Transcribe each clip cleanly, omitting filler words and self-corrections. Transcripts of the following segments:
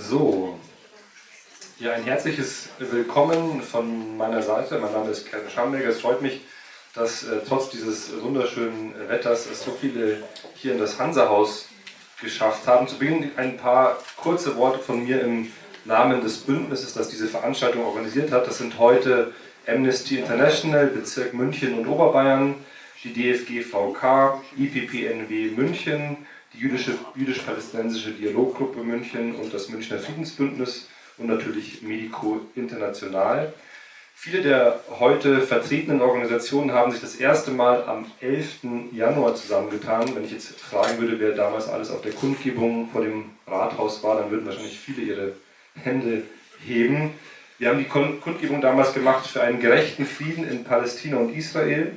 So, ja, ein herzliches Willkommen von meiner Seite. Mein Name ist Kellner. Es freut mich, dass trotz dieses wunderschönen Wetters es so viele hier in das Hansa-Haus geschafft haben. Zu Beginn ein paar kurze Worte von mir im Namen des Bündnisses, das diese Veranstaltung organisiert hat. Das sind heute Amnesty International, Bezirk München und Oberbayern, die DFG-VK, IPPNW-München, die Jüdisch-Palästinensische-Dialoggruppe München und das Münchner Friedensbündnis und natürlich Medico international. Viele der heute vertretenen Organisationen haben sich das erste Mal am 11. Januar zusammengetan. Wenn ich jetzt fragen würde, wer damals alles auf der Kundgebung vor dem Rathaus war, dann würden wahrscheinlich viele ihre Hände heben. Wir haben die Kundgebung damals gemacht für einen gerechten Frieden in Palästina und Israel,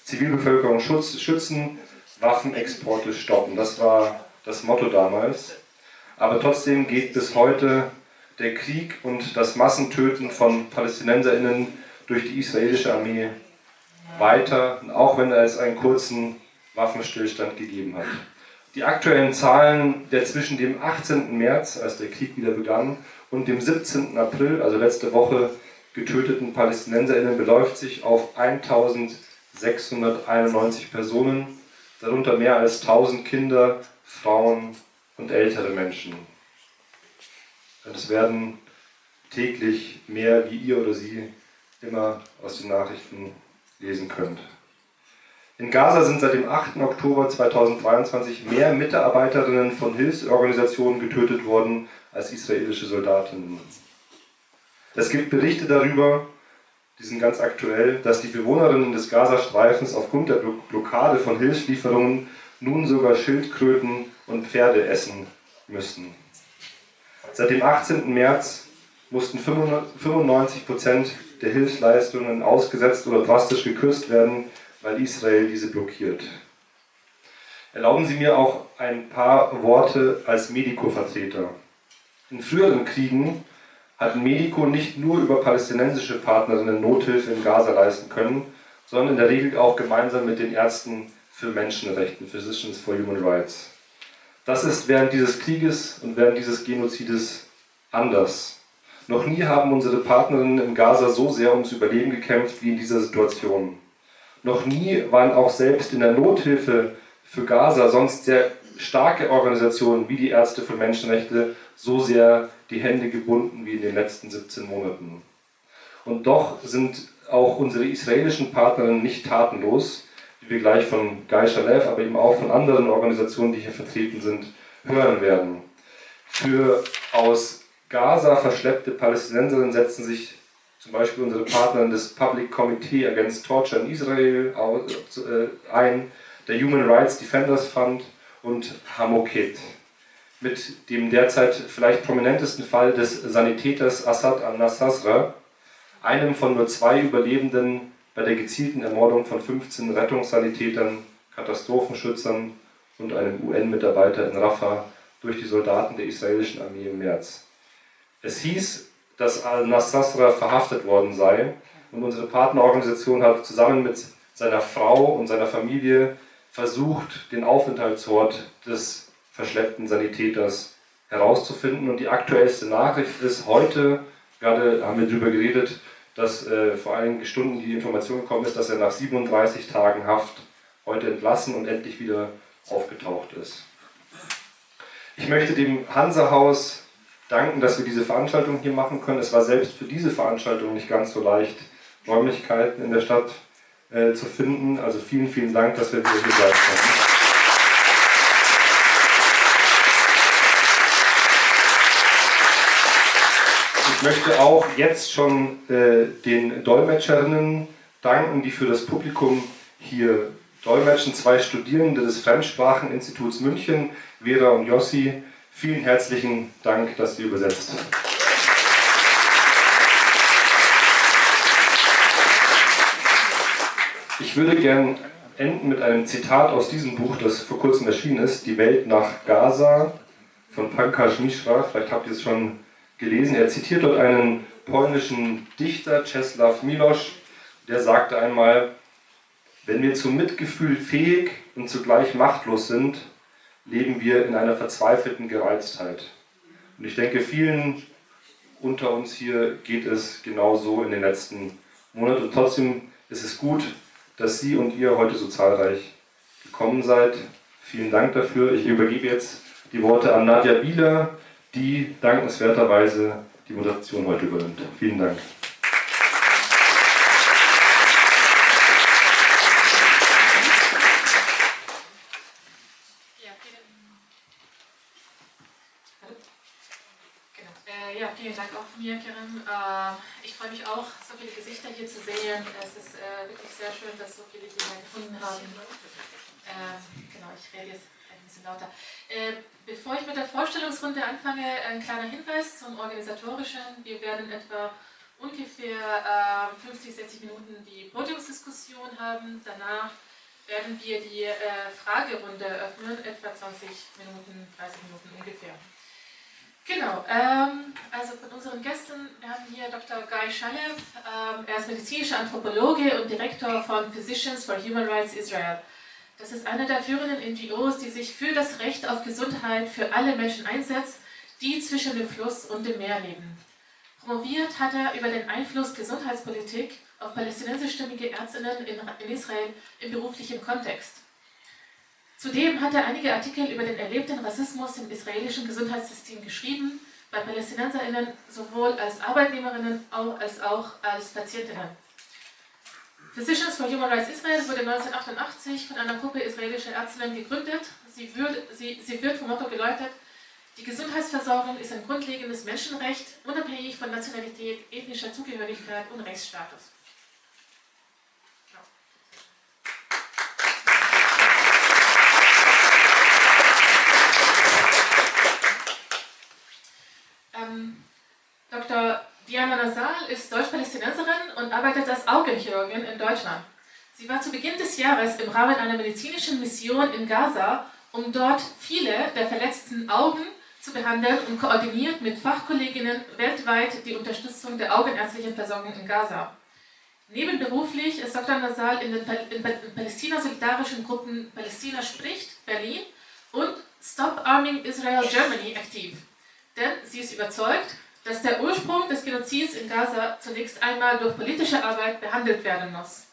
Zivilbevölkerung schützen, Waffenexporte stoppen. Das war das Motto damals. Aber trotzdem geht bis heute der Krieg und das Massentöten von PalästinenserInnen durch die israelische Armee weiter, auch wenn es einen kurzen Waffenstillstand gegeben hat. Die aktuellen Zahlen der zwischen dem 18. März, als der Krieg wieder begann, und dem 17. April, also letzte Woche, getöteten PalästinenserInnen beläuft sich auf 1691 Personen, darunter mehr als 1000 Kinder, Frauen und ältere Menschen. Und es werden täglich mehr, wie ihr oder sie immer aus den Nachrichten lesen könnt. In Gaza sind seit dem 8. Oktober 2023 mehr Mitarbeiterinnen von Hilfsorganisationen getötet worden als israelische Soldatinnen. Es gibt Berichte darüber, die sind ganz aktuell, dass die Bewohnerinnen des Gazastreifens aufgrund der Blockade von Hilfslieferungen nun sogar Schildkröten und Pferde essen müssen. Seit dem 18. März mussten 95% der Hilfsleistungen ausgesetzt oder drastisch gekürzt werden, weil Israel diese blockiert. Erlauben Sie mir auch ein paar Worte als Medico-Vertreter. In früheren Kriegen hat Medico nicht nur über palästinensische Partnerinnen Nothilfe in Gaza leisten können, sondern in der Regel auch gemeinsam mit den Ärzten für Menschenrechte, Physicians for Human Rights. Das ist während dieses Krieges und während dieses Genozides anders. Noch nie haben unsere Partnerinnen in Gaza so sehr ums Überleben gekämpft wie in dieser Situation. Noch nie waren auch selbst in der Nothilfe für Gaza sonst sehr starke Organisationen wie die Ärzte für Menschenrechte so sehr die Hände gebunden wie in den letzten 17 Monaten. Und doch sind auch unsere israelischen Partnerinnen nicht tatenlos, wie wir gleich von Shalev, aber eben auch von anderen Organisationen, die hier vertreten sind, hören werden. Für aus Gaza verschleppte Palästinenserinnen setzen sich zum Beispiel unsere Partner des Public Committee Against Torture in Israel ein, der Human Rights Defenders Fund und Hamoket. Mit dem derzeit vielleicht prominentesten Fall des Sanitäters Assad al-Nassasra, einem von nur 2 Überlebenden bei der gezielten Ermordung von 15 Rettungssanitätern, Katastrophenschützern und einem UN-Mitarbeiter in Rafah durch die Soldaten der israelischen Armee im März. Es hieß, dass al-Nassasra verhaftet worden sei und unsere Partnerorganisation hat zusammen mit seiner Frau und seiner Familie versucht, den Aufenthaltsort des verschleppten Sanitäters herauszufinden. Und die aktuellste Nachricht ist heute, gerade haben wir darüber geredet, dass vor einigen Stunden die Information gekommen ist, dass er nach 37 Tagen Haft heute entlassen und endlich wieder aufgetaucht ist. Ich möchte dem Hansa-Haus danken, dass wir diese Veranstaltung hier machen können. Es war selbst für diese Veranstaltung nicht ganz so leicht, Räumlichkeiten in der Stadt zu finden. Also vielen, vielen Dank, dass wir wieder hier sein konnten. Ich möchte auch jetzt schon den Dolmetscherinnen danken, die für das Publikum hier dolmetschen. 2 Studierende des Fremdspracheninstituts München, Vera und Jossi. Vielen herzlichen Dank, dass ihr übersetzt. Ich würde gern enden mit einem Zitat aus diesem Buch, das vor kurzem erschienen ist, Die Welt nach Gaza von Pankaj Mishra. Vielleicht habt ihr es schon gelesen. Er zitiert dort einen polnischen Dichter, Czesław Miłosz, der sagte einmal: Wenn wir zum Mitgefühl fähig und zugleich machtlos sind, leben wir in einer verzweifelten Gereiztheit. Und ich denke, vielen unter uns hier geht es genauso in den letzten Monaten. Und trotzdem ist es gut, dass Sie und ihr heute so zahlreich gekommen seid. Vielen Dank dafür. Ich übergebe jetzt die Worte an Nadia Bieler, die dankenswerterweise die Moderation heute übernimmt. Vielen Dank. Vielen Dank auch von mir, Kerem. Ich freue mich auch, so viele Gesichter hier zu sehen. Es ist wirklich sehr schön, dass so viele hier gefunden haben. Genau, ich rede jetzt ein bisschen lauter. Bevor ich mit der Vorstellungsrunde anfange, ein kleiner Hinweis zum Organisatorischen. Wir werden etwa ungefähr 50, 60 Minuten die Podiumsdiskussion haben. Danach werden wir die Fragerunde öffnen, etwa 20 Minuten, 30 Minuten ungefähr. Genau, also von unseren Gästen, wir haben hier Dr. Shalev, er ist medizinischer Anthropologe und Direktor von Physicians for Human Rights Israel. Das ist eine der führenden NGOs, die sich für das Recht auf Gesundheit für alle Menschen einsetzt, die zwischen dem Fluss und dem Meer leben. Promoviert hat er über den Einfluss Gesundheitspolitik auf palästinensischstämmige Ärztinnen in Israel im beruflichen Kontext. Zudem hat er einige Artikel über den erlebten Rassismus im israelischen Gesundheitssystem geschrieben, bei PalästinenserInnen sowohl als Arbeitnehmerinnen als auch als Patientinnen. Physicians for Human Rights Israel wurde 1988 von einer Gruppe israelischer Ärztinnen gegründet. Sie wird vom Motto geläutet: Die Gesundheitsversorgung ist ein grundlegendes Menschenrecht, unabhängig von Nationalität, ethnischer Zugehörigkeit und Rechtsstatus. Dr. Nazzal ist Deutsch-Palästinenserin und arbeitet als Augenchirurgin in Deutschland. Sie war zu Beginn des Jahres im Rahmen einer medizinischen Mission in Gaza, um dort viele der verletzten Augen zu behandeln und koordiniert mit Fachkolleginnen weltweit die Unterstützung der augenärztlichen Versorgung in Gaza. Nebenberuflich ist Dr. Nazzal in den palästina-solidarischen Gruppen Palästina spricht, Berlin und Stop Arming Israel Germany aktiv. Denn sie ist überzeugt, dass der Ursprung des Genozids in Gaza zunächst einmal durch politische Arbeit behandelt werden muss.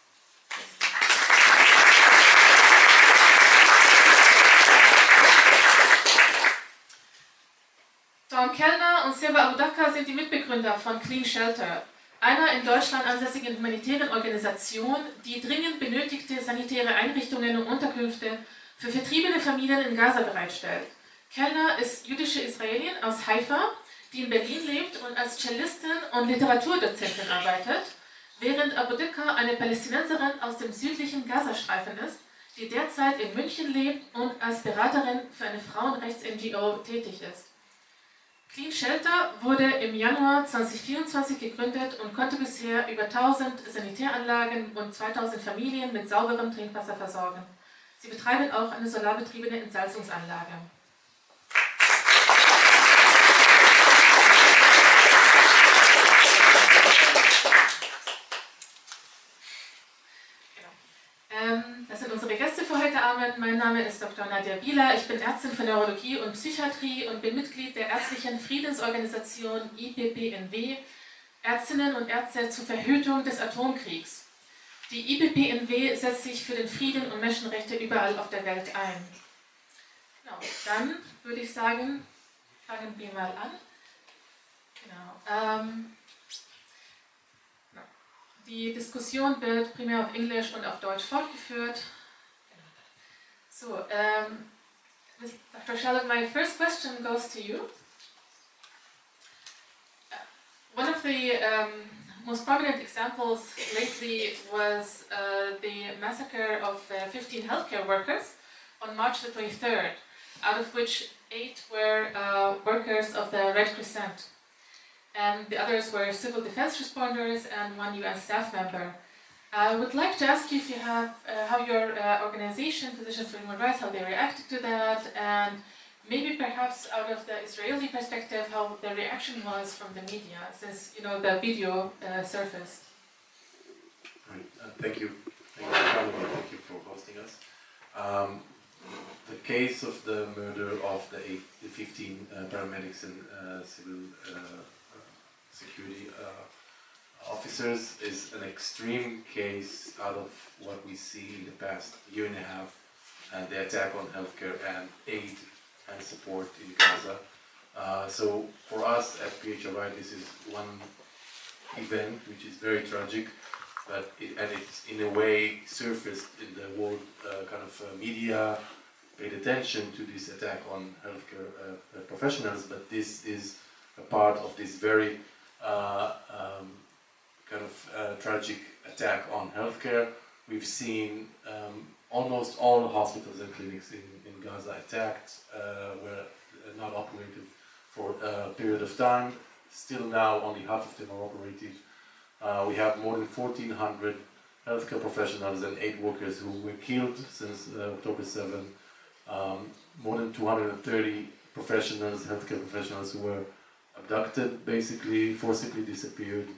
Kellner und Seba Abudaqa sind die Mitbegründer von Clean Shelter, einer in Deutschland ansässigen humanitären Organisation, die dringend benötigte sanitäre Einrichtungen und Unterkünfte für vertriebene Familien in Gaza bereitstellt. Kellner ist jüdische Israelin aus Haifa, die in Berlin lebt und als Cellistin und Literaturdozentin arbeitet, während Abudaqa eine Palästinenserin aus dem südlichen Gazastreifen ist, die derzeit in München lebt und als Beraterin für eine Frauenrechts-NGO tätig ist. Clean Shelter wurde im Januar 2024 gegründet und konnte bisher über 1000 Sanitäranlagen und 2000 Familien mit sauberem Trinkwasser versorgen. Sie betreiben auch eine solarbetriebene Entsalzungsanlage. Das sind unsere Gäste für heute Abend. Mein Name ist Dr. Nadia Bieler. Ich bin Ärztin für Neurologie und Psychiatrie und bin Mitglied der ärztlichen Friedensorganisation IPPNW, Ärztinnen und Ärzte zur Verhütung des Atomkriegs. Die IPPNW setzt sich für den Frieden und Menschenrechte überall auf der Welt ein. Genau, dann würde ich sagen, fangen wir mal an. Genau. Die Diskussion wird primär auf Englisch und auf Deutsch fortgeführt. So, Dr. Shalev, my first question goes to you. One of the most prominent examples lately was the massacre of 15 healthcare workers on March the 23rd, out of which 8 were workers of the Red Crescent. And the others were civil defense responders and 1 UN staff member. I would like to ask you if you have how your organization, Physicians for Human Rights, how they reacted to that, and maybe perhaps out of the Israeli perspective, how the reaction was from the media, since the video surfaced. Right. Thank you for coming. Thank you for hosting us. the case of the murder of the 15 paramedics and civil security officers is an extreme case out of what we see in the past year and a half, and the attack on healthcare and aid and support in Gaza. So for us at PHRI, this is one event which is very tragic, but it's in a way surfaced in the world media, paid attention to this attack on healthcare professionals, but this is a part of this very tragic attack on healthcare. We've seen almost all hospitals and clinics in Gaza attacked, were not operative for a period of time. Still now, only half of them are operative. We have more than 1,400 healthcare professionals and aid workers who were killed since October 7. More than 230 professionals, healthcare professionals, who were abducted, basically forcibly disappeared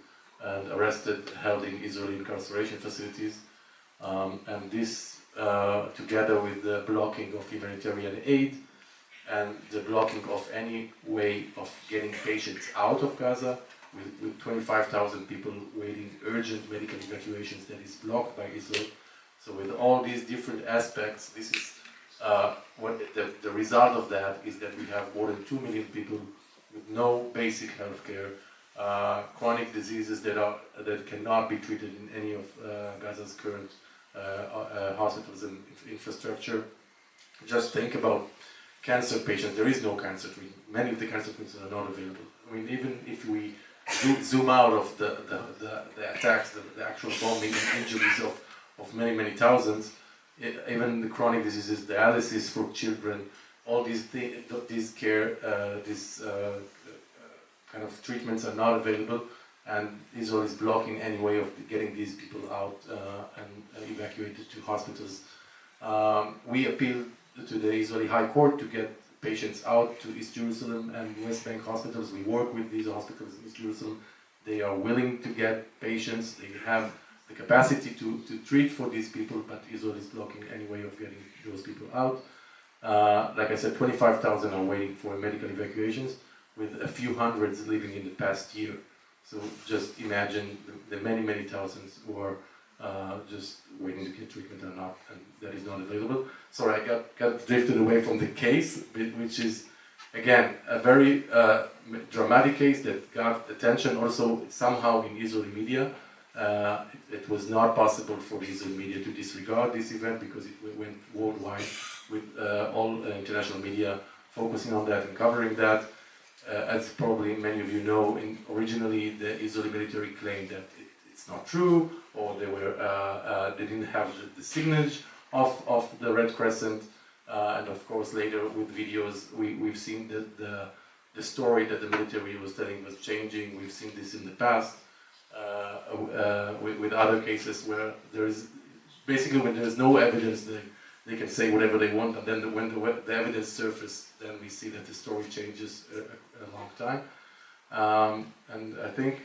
and arrested, held in Israeli incarceration facilities. And this, together with the blocking of humanitarian aid and the blocking of any way of getting patients out of Gaza, with 25,000 people waiting urgent medical evacuations that is blocked by Israel. So with all these different aspects, this is what the result of that is that we have more than 2 million people with no basic health care, chronic diseases that cannot be treated in any of Gaza's current hospitals and infrastructure. Just think about cancer patients. There is no cancer treatment. Many of the cancer treatments are not available. I mean, even if we zoom out of the attacks, the actual bombing and injuries of many thousands, even the chronic diseases, dialysis for children, all these kind of treatments are not available, and Israel is blocking any way of getting these people out and evacuated to hospitals. We appealed to the Israeli High Court to get patients out to East Jerusalem and West Bank hospitals. We work with these hospitals in East Jerusalem. They are willing to get patients. They have the capacity to treat for these people, but Israel is blocking any way of getting those people out. Like I said, 25,000 are waiting for medical evacuations, with a few hundreds living in the past year. So just imagine the many thousands who are just waiting to get treatment and that is not available. Sorry, I got drifted away from the case, which is, again, a very dramatic case that got attention also somehow in Israeli media. It was not possible for the Israeli media to disregard this event because it went worldwide, with all international media focusing on that and covering that. As probably many of you know, originally the Israeli military claimed that it's not true, or they didn't have the signage of the Red Crescent, and of course later with videos we've seen the story that the military was telling was changing. We've seen this in the past with other cases where there is basically, when there's no evidence, they can say whatever they want, and then when the evidence surfaces, then we see that the story changes a long time. And I think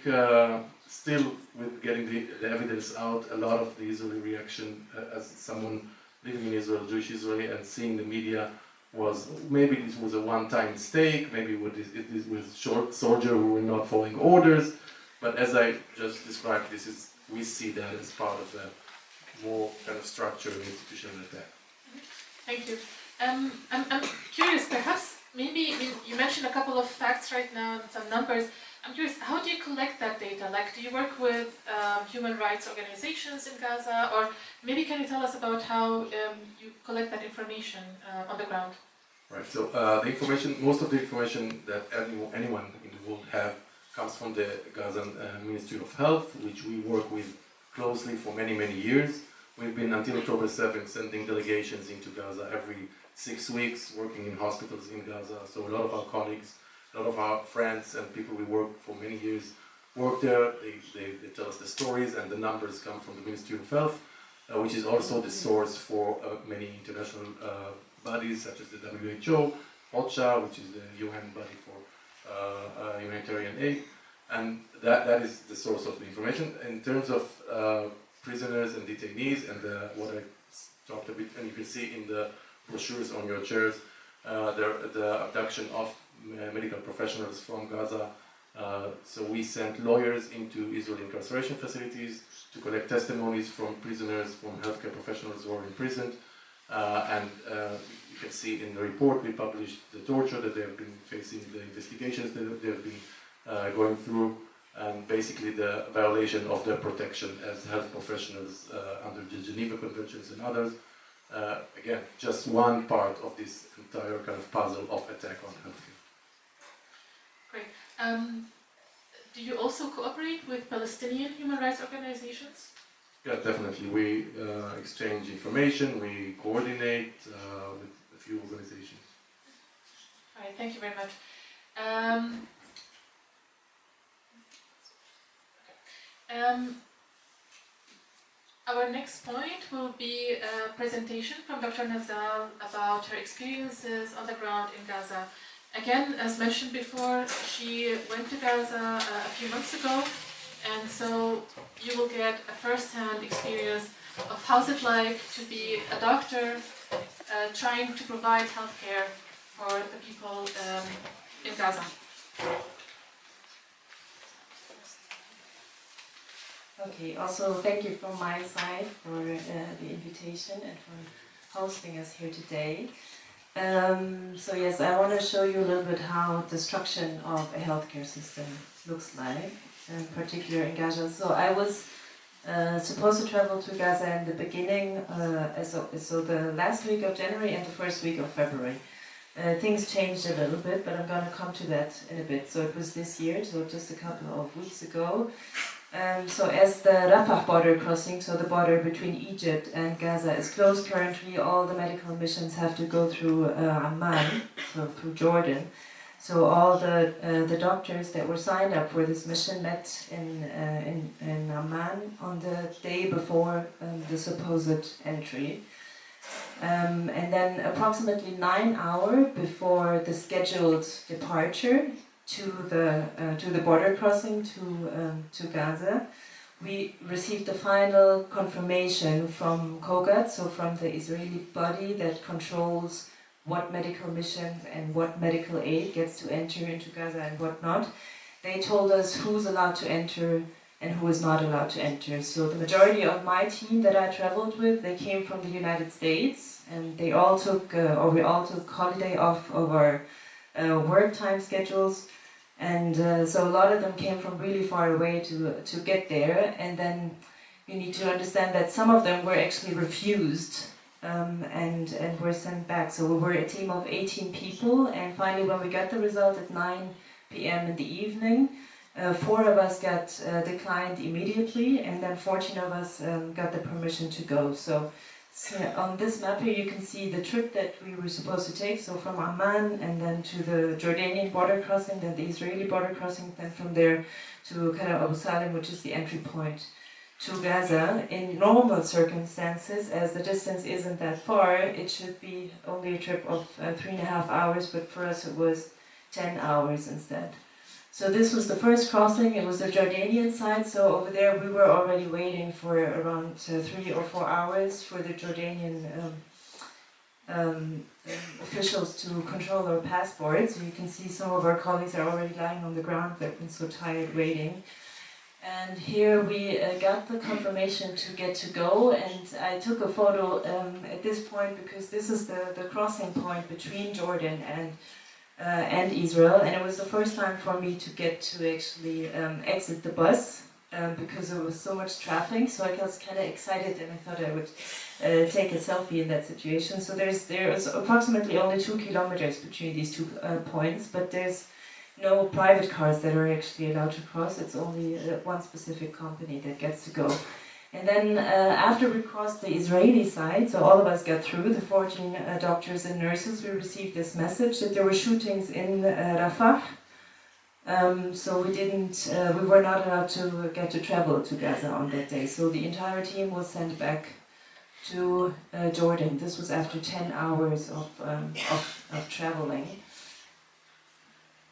still with getting the evidence out, a lot of the Israeli reaction, as someone living in Israel, Jewish Israeli, and seeing the media, was maybe this was a one-time mistake, maybe it was short soldier who were not following orders, but as I just described, we see that as part of a more kind of structured institutional attack. Thank you. I'm curious, perhaps, maybe, you mentioned a couple of facts right now, some numbers. I'm curious, how do you collect that data? Like, do you work with human rights organizations in Gaza, or maybe can you tell us about how you collect that information on the ground? Right, so the information, most of the information that anyone in the world have comes from the Gazan Ministry of Health, which we work with closely for many years. We've been, until October 7th, sending delegations into Gaza every 6 weeks, working in hospitals in Gaza. So a lot of our colleagues, a lot of our friends and people we work for many years work there. They tell us the stories, and the numbers come from the Ministry of Health, which is also the source for many international bodies, such as the WHO, OCHA, which is the UN body for humanitarian aid. And that is the source of the information. In terms of prisoners and detainees, and what I talked a bit, and you can see in the brochures on your chairs, the abduction of medical professionals from Gaza. So we sent lawyers into Israeli incarceration facilities to collect testimonies from prisoners, from healthcare professionals who are imprisoned. And you can see in the report we published the torture that they have been facing, the investigations that they have been going through, and basically the violation of their protection as health professionals under the Geneva Conventions and others. Again, just one part of this entire kind of puzzle of attack on healthcare. Great. Do you also cooperate with Palestinian human rights organizations? Yeah, definitely. We exchange information, we coordinate with a few organizations. All right, thank you very much. Our next point will be a presentation from Dr. Nazzal about her experiences on the ground in Gaza. Again, as mentioned before, she went to Gaza a few months ago, and so you will get a first-hand experience of how's it like to be a doctor trying to provide healthcare for the people in Gaza. Okay, also thank you from my side for the invitation and for hosting us here today. So yes, I want to show you a little bit how the structure of a healthcare system looks like, in particular in Gaza. So I was supposed to travel to Gaza in the beginning, so the last week of January and the first week of February. Things changed a little bit, but I'm going to come to that in a bit. So it was this year, so just a couple of weeks ago. So as the Rafah border crossing, so the border between Egypt and Gaza is closed currently, all the medical missions have to go through Amman, so through Jordan. So all the doctors that were signed up for this mission met in Amman on the day before the supposed entry. And then approximately 9 hours before the scheduled departure to the border crossing to Gaza, we received the final confirmation from Kogat, so from the Israeli body that controls what medical missions and what medical aid gets to enter into Gaza and what not. They told us who's allowed to enter and who is not allowed to enter. So the majority of my team that I traveled with, they came from the United States, and they all took, we all took holiday off of our work time schedules. And so a lot of them came from really far away to get there, and then you need to understand that some of them were actually refused and were sent back. So we were a team of 18 people, and finally when we got the result at 9 p.m. in the evening, 4 of us got declined immediately, and then 14 of us got the permission to go. So on this map here you can see the trip that we were supposed to take, so from Amman and then to the Jordanian border crossing, then the Israeli border crossing, then from there to Abu Salim, which is the entry point to Gaza. In normal circumstances, as the distance isn't that far, it should be only a trip of 3.5 hours, but for us it was 10 hours instead. So this was the first crossing, it was the Jordanian side, so over there we were already waiting for around 3 or 4 hours for the Jordanian officials to control our passports. So you can see some of our colleagues are already lying on the ground, they've been so tired waiting. And here we got the confirmation to get to go, and I took a photo at this point because this is the crossing point between Jordan and Israel, and it was the first time for me to get to actually exit the bus because there was so much traffic, so I was kind of excited and I thought I would take a selfie in that situation. So there is approximately only 2 kilometers between these two points, but there's no private cars that are actually allowed to cross. It's only one specific company that gets to go. And then after we crossed the Israeli side, so all of us got through, the 14 doctors and nurses, we received this message that there were shootings in Rafah. So we were not allowed to get to travel to Gaza on that day. So the entire team was sent back to Jordan. This was after 10 hours of traveling.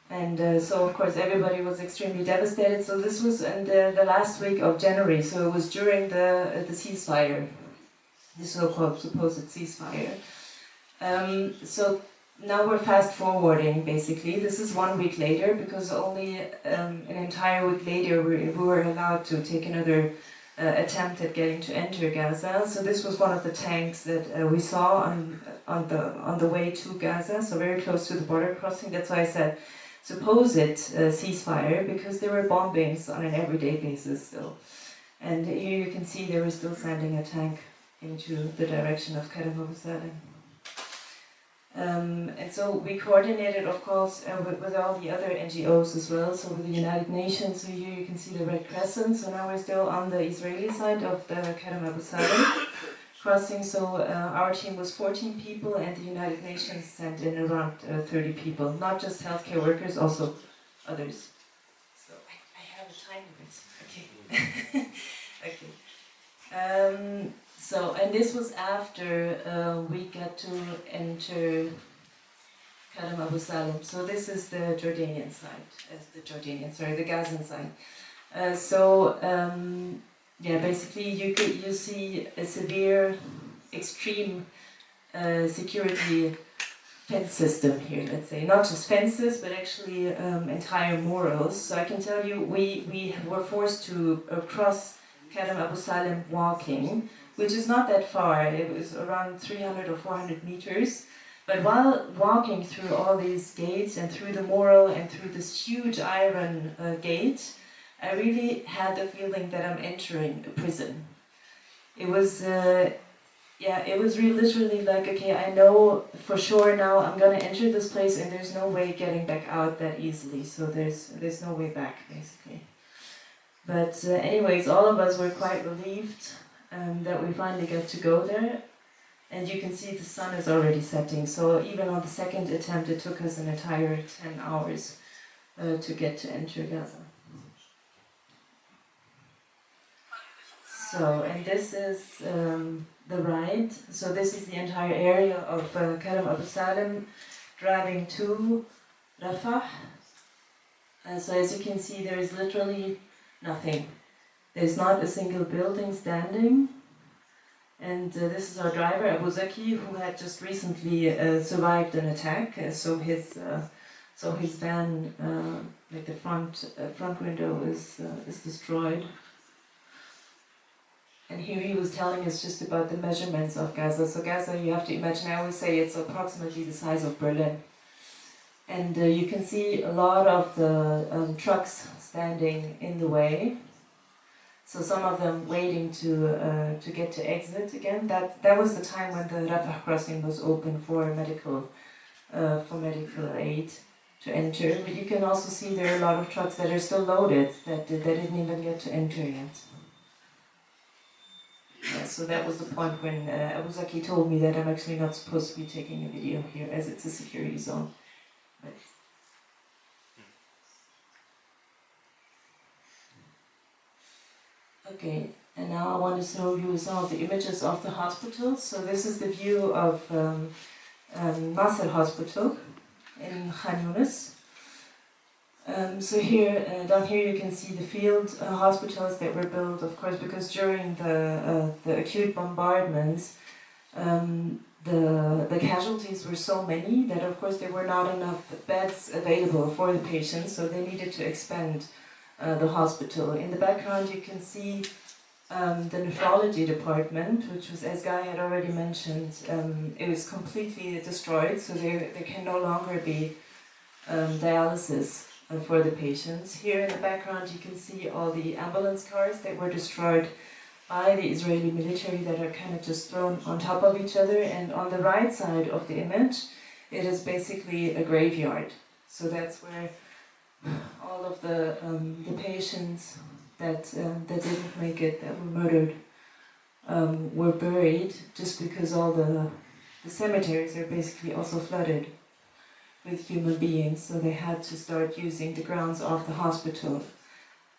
And so of course everybody was extremely devastated. So this was in the last week of January, so it was during the ceasefire, the so-called supposed ceasefire. So now we're fast forwarding basically. This is 1 week later because only an entire week later we were allowed to take another attempt at getting to enter Gaza. So this was one of the tanks that we saw on the way to Gaza, so very close to the border crossing. That's why I said supposed ceasefire, because there were bombings on an everyday basis still. And here you can see they were still sending a tank into the direction of Kerem Abu Salim. And so we coordinated, of course, with all the other NGOs as well, so with the United Nations. So here you can see the Red Crescent. So now we're still on the Israeli side of the Kerem Abu Salim crossing. So our team was 14 people, and the United Nations sent in around 30 people, not just healthcare workers, also others. So I have a time limit. Okay. Okay. So, and this was after we got to enter Kerem Abu Salim. So this is the Jordanian side, the Gazan side. Yeah, basically you see a severe, extreme security fence system here, let's say. Not just fences, but actually entire murals. So I can tell you, we were forced to cross Kerem Abu Salim walking, which is not that far. It was around 300 or 400 meters. But while walking through all these gates and through the mural and through this huge iron gate, I really had the feeling that I'm entering a prison. It was, it was literally like, okay, I know for sure now I'm gonna enter this place and there's no way getting back out that easily. So there's no way back, basically. But anyways, all of us were quite relieved that we finally got to go there. And you can see the sun is already setting. So even on the second attempt, it took us an entire 10 hours to get to enter Gaza. So, and this is the ride. So this is the entire area of Kerem Abu Salim, driving to Rafah. So as you can see, there is literally nothing. There's not a single building standing. And this is our driver, Abu Zaki, who had just recently survived an attack. So his van, like the front window, is destroyed. And here he was telling us just about the measurements of Gaza. So Gaza, you have to imagine, I always say it's approximately the size of Berlin. And you can see a lot of the trucks standing in the way. So some of them waiting to get to exit again. That was the time when the Rafah crossing was open for medical aid to enter. But you can also see there are a lot of trucks that are still loaded that didn't even get to enter yet. Yeah, so that was the point when Abu Zaki told me that I'm actually not supposed to be taking a video here as it's a security zone. But okay, and now I want to show you some of the images of the hospitals. So this is the view of Nazzal Hospital in Khan Yunis. So here, down here you can see the field hospitals that were built, of course, because during the acute bombardments, the casualties were so many that, of course, there were not enough beds available for the patients, so they needed to expand the hospital. In the background you can see the nephrology department, which was, as Guy had already mentioned, it was completely destroyed, so there can no longer be dialysis for the patients. Here in the background you can see all the ambulance cars that were destroyed by the Israeli military that are kind of just thrown on top of each other, and on the right side of the image it is basically a graveyard. So that's where all of the patients that didn't make it, that were murdered, were buried, just because all the cemeteries are basically also flooded with human beings, so they had to start using the grounds of the hospital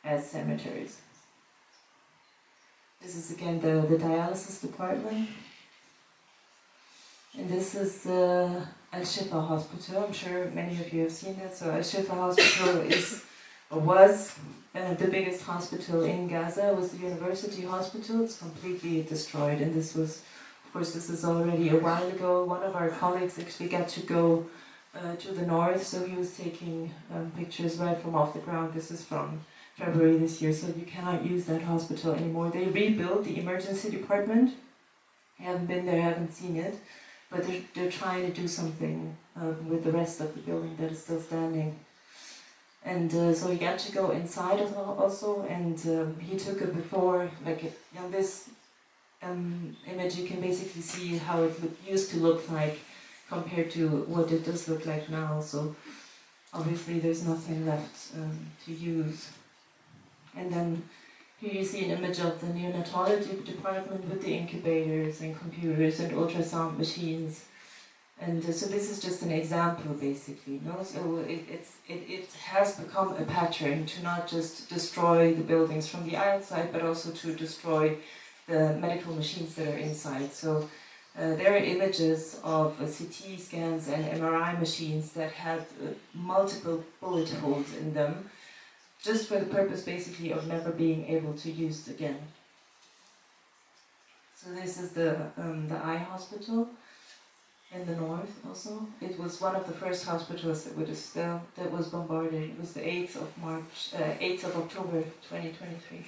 as cemeteries. This is again the dialysis department. And this is Al-Shifa Hospital. I'm sure many of you have seen that. So Al-Shifa Hospital was the biggest hospital in Gaza. It was the university hospital. It's completely destroyed. And this was, of course, this is already a while ago. One of our colleagues actually got to go to the north, so he was taking pictures right from off the ground. This is from February this year, so you cannot use that hospital anymore. They rebuilt the emergency department. I haven't been there, haven't seen it, but they're trying to do something with the rest of the building that is still standing. And so he got to go inside also, and he took a before, like on this image you can basically see how it used to look like compared to what it does look like now. So obviously there's nothing left to use. And then here you see an image of the neonatology department with the incubators and computers and ultrasound machines. And so this is just an example, basically. No? So it has become a pattern to not just destroy the buildings from the outside, but also to destroy the medical machines that are inside. So there are images of CT scans and MRI machines that have multiple bullet holes in them, just for the purpose, basically, of never being able to use it again. So this is the eye hospital in the north also. It was one of the first hospitals that was bombarded. It was the 8th of October 2023.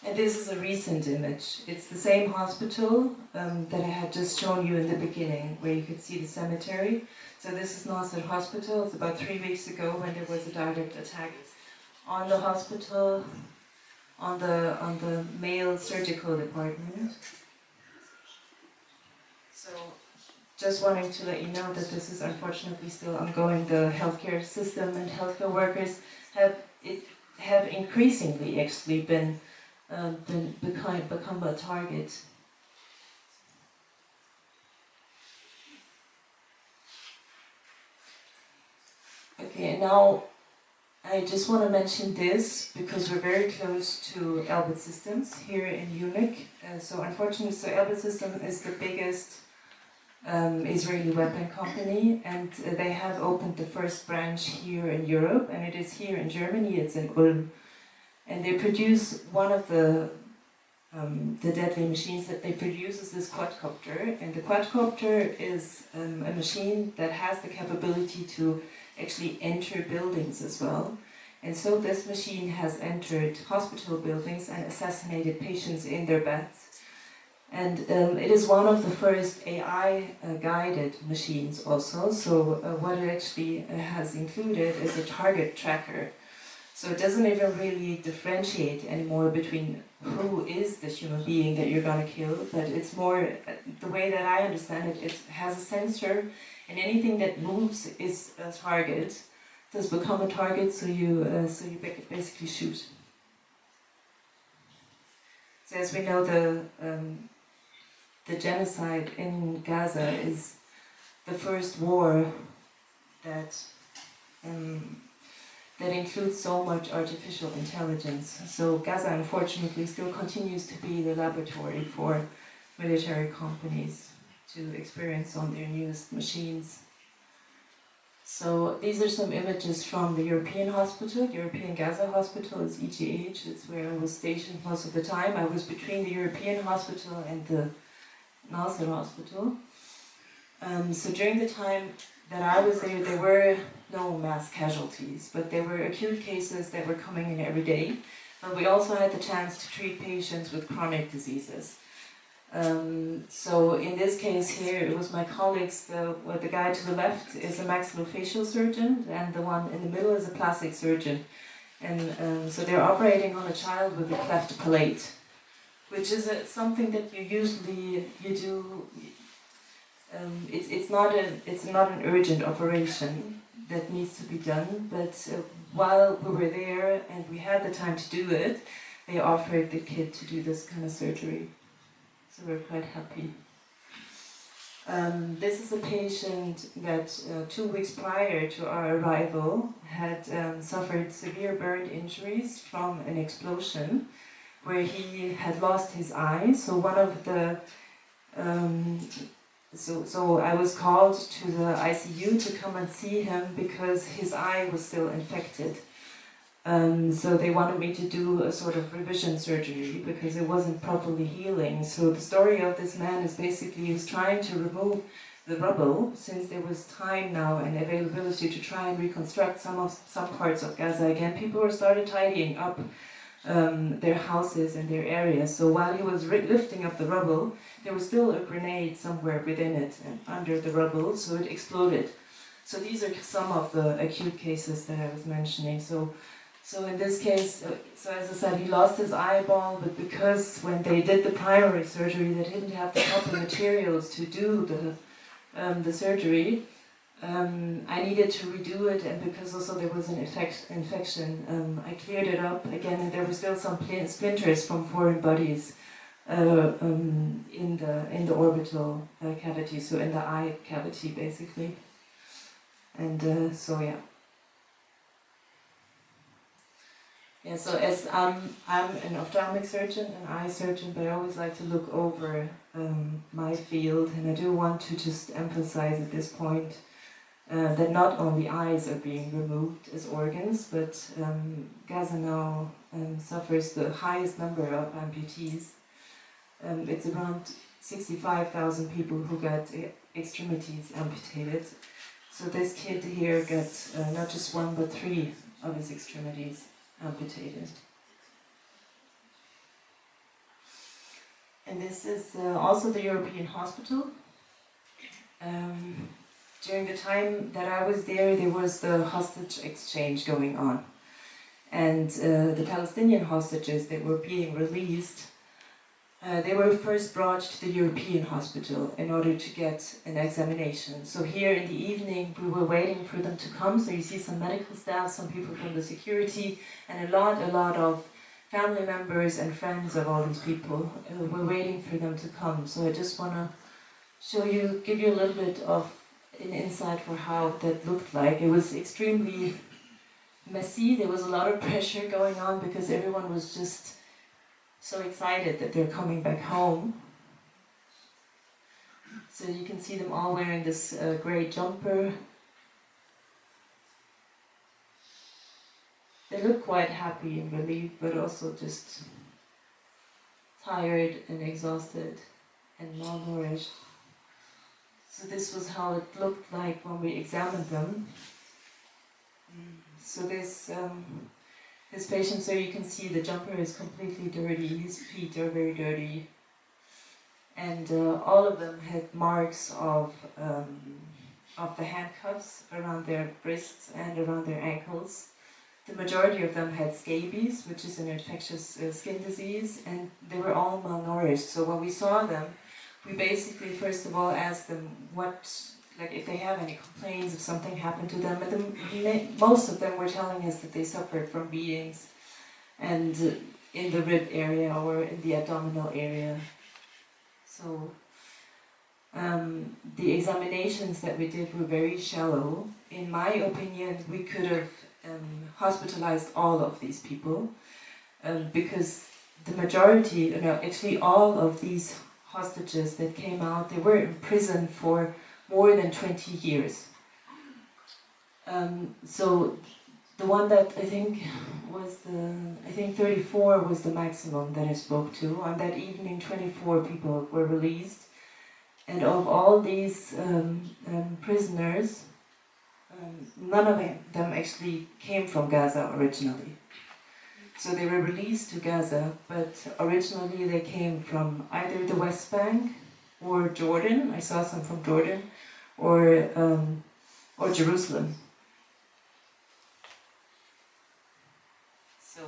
And this is a recent image. It's the same hospital that I had just shown you in the beginning, where you could see the cemetery. So this is Nazzal Hospital. It's about 3 weeks ago when there was a direct attack on the hospital, on the male surgical department. So just wanting to let you know that this is unfortunately still ongoing. The healthcare system and healthcare workers have increasingly actually become a target. Okay, now I just want to mention this because we're very close to Elbit Systems here in Munich. So unfortunately, Elbit Systems is the biggest Israeli weapon company, and they have opened the first branch here in Europe, and it is here in Germany. It's in Ulm, and they produce one of the deadly machines that they produce is this quadcopter, and the quadcopter is a machine that has the capability to actually enter buildings as well. And so this machine has entered hospital buildings and assassinated patients in their beds. And it is one of the first AI-guided machines also. So what it actually has included is a target tracker. So it doesn't even really differentiate anymore between who is the human being that you're going to kill, but it's more, the way that I understand it, it has a sensor, and anything that moves is a target. Does become a target, so you basically shoot. So as we know, the genocide in Gaza is the first war that includes so much artificial intelligence. So Gaza, unfortunately, still continues to be the laboratory for military companies to experience on their newest machines. So these are some images from the European hospital. European Gaza Hospital is EGH. It's where I was stationed most of the time. I was between the European hospital and the Nazzal hospital. So during the time that I was there were no mass casualties, but there were acute cases that were coming in every day. But we also had the chance to treat patients with chronic diseases. So in this case here, it was my colleagues, the guy to the left is a maxillofacial surgeon, and the one in the middle is a plastic surgeon. And so they're operating on a child with a cleft palate, which is something that you do. It's not an urgent operation that needs to be done, but while we were there and we had the time to do it, they offered the kid to do this kind of surgery. So we're quite happy. This is a patient that 2 weeks prior to our arrival had suffered severe burn injuries from an explosion where he had lost his eye. So one of the So I was called to the ICU to come and see him because his eye was still infected. So they wanted me to do a sort of revision surgery because it wasn't properly healing. So the story of this man is basically he was trying to remove the rubble, since there was time now and availability to try and reconstruct some parts of Gaza again. People were started tidying up their houses and their areas. So while he was lifting up the rubble, there was still a grenade somewhere within it and under the rubble, so it exploded. So these are some of the acute cases that I was mentioning. So in this case, so as I said, he lost his eyeball, but because when they did the primary surgery, they didn't have the proper materials to do the surgery, I needed to redo it, and because also there was an infection, I cleared it up again, and there were still some splinters from foreign bodies in the orbital cavity, so in the eye cavity basically, and so yeah. Yeah, so as I'm an ophthalmic surgeon, an eye surgeon, but I always like to look over my field, and I do want to just emphasize at this point that not only eyes are being removed as organs, but Gaza now suffers the highest number of amputees. It's around 65,000 people who got extremities amputated. So this kid here got not just one, but 3 of his extremities amputated. And this is also the European hospital. During the time that I was there was the hostage exchange going on. And the Palestinian hostages that were being released, they were first brought to the European hospital in order to get an examination. So here in the evening, we were waiting for them to come. So you see some medical staff, some people from the security, and a lot of family members and friends of all these people. We're waiting for them to come. So I just want to show you, give you a little bit of an insight for how that looked like. It was extremely messy. There was a lot of pressure going on because everyone was just so excited that they're coming back home. So you can see them all wearing this grey jumper. They look quite happy and relieved, but also just tired and exhausted and malnourished. So this was how it looked like when we examined them. So this patient, so you can see the jumper is completely dirty, his feet are very dirty, and all of them had marks of the handcuffs around their wrists and around their ankles. The majority of them had scabies, which is an infectious skin disease, and they were all malnourished. So when we saw them, we basically first of all asked them if they have any complaints, if something happened to them, and most of them were telling us that they suffered from beatings and in the rib area or in the abdominal area. So the examinations that we did were very shallow. In my opinion, we could have hospitalized all of these people because the majority, actually all of these hostages that came out, they were in prison for more than 20 years. So the one that I think was 34 was the maximum that I spoke to. On that evening, 24 people were released. And of all these prisoners, none of them actually came from Gaza originally. So they were released to Gaza, but originally they came from either the West Bank or Jordan. I saw some from Jordan, or Jerusalem. So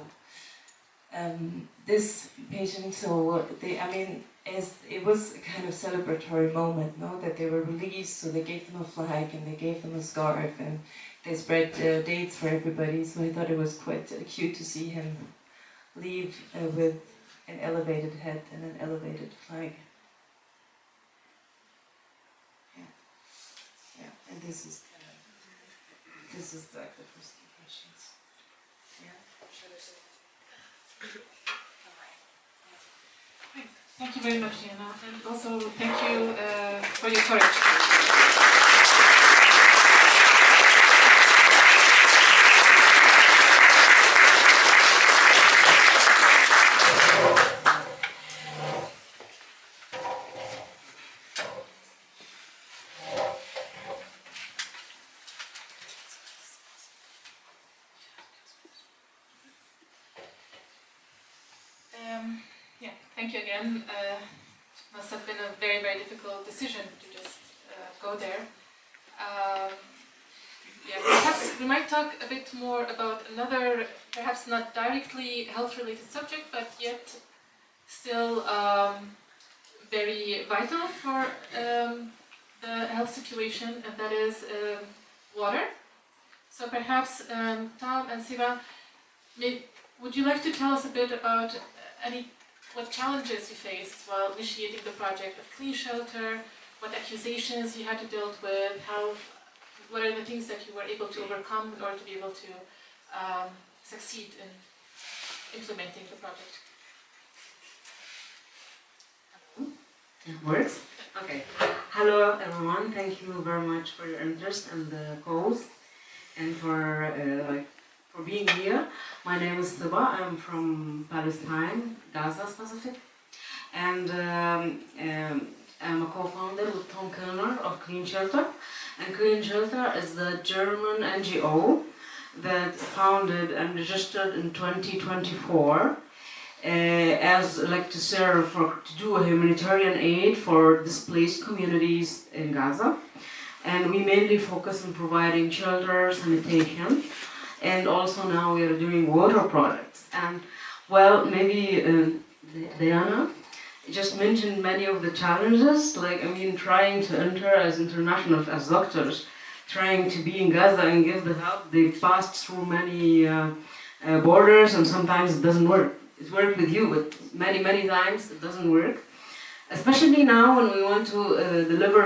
this patient, as it was a kind of celebratory moment, that they were released. So they gave them a flag and they gave them a scarf and they spread dates for everybody. So I thought it was quite cute to see him leave with an elevated head and an elevated flag. Yeah, and this is like the first impressions. Yeah. Thank you very much, Diana, and also thank you for your courage. thank you again. It must have been a very, very difficult decision to just go there. Yeah, perhaps we might talk a bit more about another, perhaps not directly health-related subject, but yet still very vital for the health situation, and that is water. So perhaps Tom and Seba, would you like to tell us a bit about what challenges you faced while initiating the project of Clean Shelter, what accusations you had to deal with, what are the things that you were able to overcome in order to be able to succeed in implementing the project? It works? Okay. Hello everyone, thank you very much for your interest in the cause and for being here. My name is Seba, I'm from Palestine, Gaza specific, and I'm a co-founder with Tom Kellner of Clean Shelter. And Clean Shelter is the German NGO that founded and registered in 2024 as to do a humanitarian aid for displaced communities in Gaza. And we mainly focus on providing shelter, sanitation, and also now we are doing water products. And well, maybe Diana just mentioned many of the challenges, trying to enter as internationals, as doctors, trying to be in Gaza and give the help. They've passed through many borders, and sometimes it doesn't work. It worked with you, but many times it doesn't work. Especially now when we want to deliver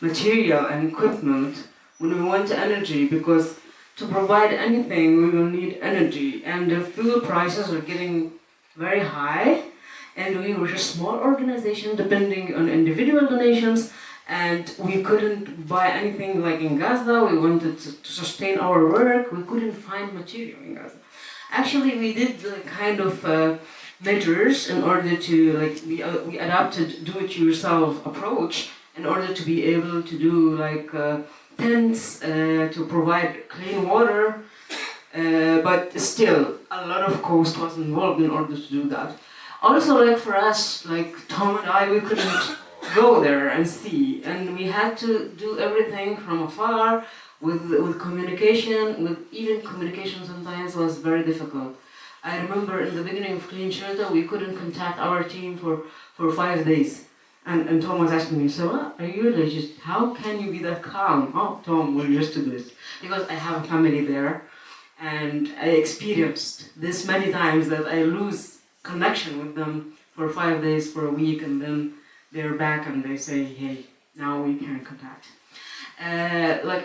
material and equipment, when we want energy, because to provide anything we will need energy, and the fuel prices are getting very high. And we were a small organization depending on individual donations, and we couldn't buy anything like in Gaza. We wanted to sustain our work. We couldn't find material in Gaza. Actually, we did kind of measures in order to we adopted do-it-yourself approach in order to be able to do tents to provide clean water, but still a lot of cost was involved in order to do that. Also, for us, Tom and I, we couldn't go there and see, and we had to do everything from afar with communication. Even communication sometimes was very difficult. I remember in the beginning of Clean Shelter, we couldn't contact our team for 5 days, and Tom was asking me, "So, are you just? How can you be that calm?" "Oh, Tom, we're used to this because I have a family there, and I experienced this many times that I lose connection with them for 5 days, for a week, and then they're back and they say, hey, now we can contact."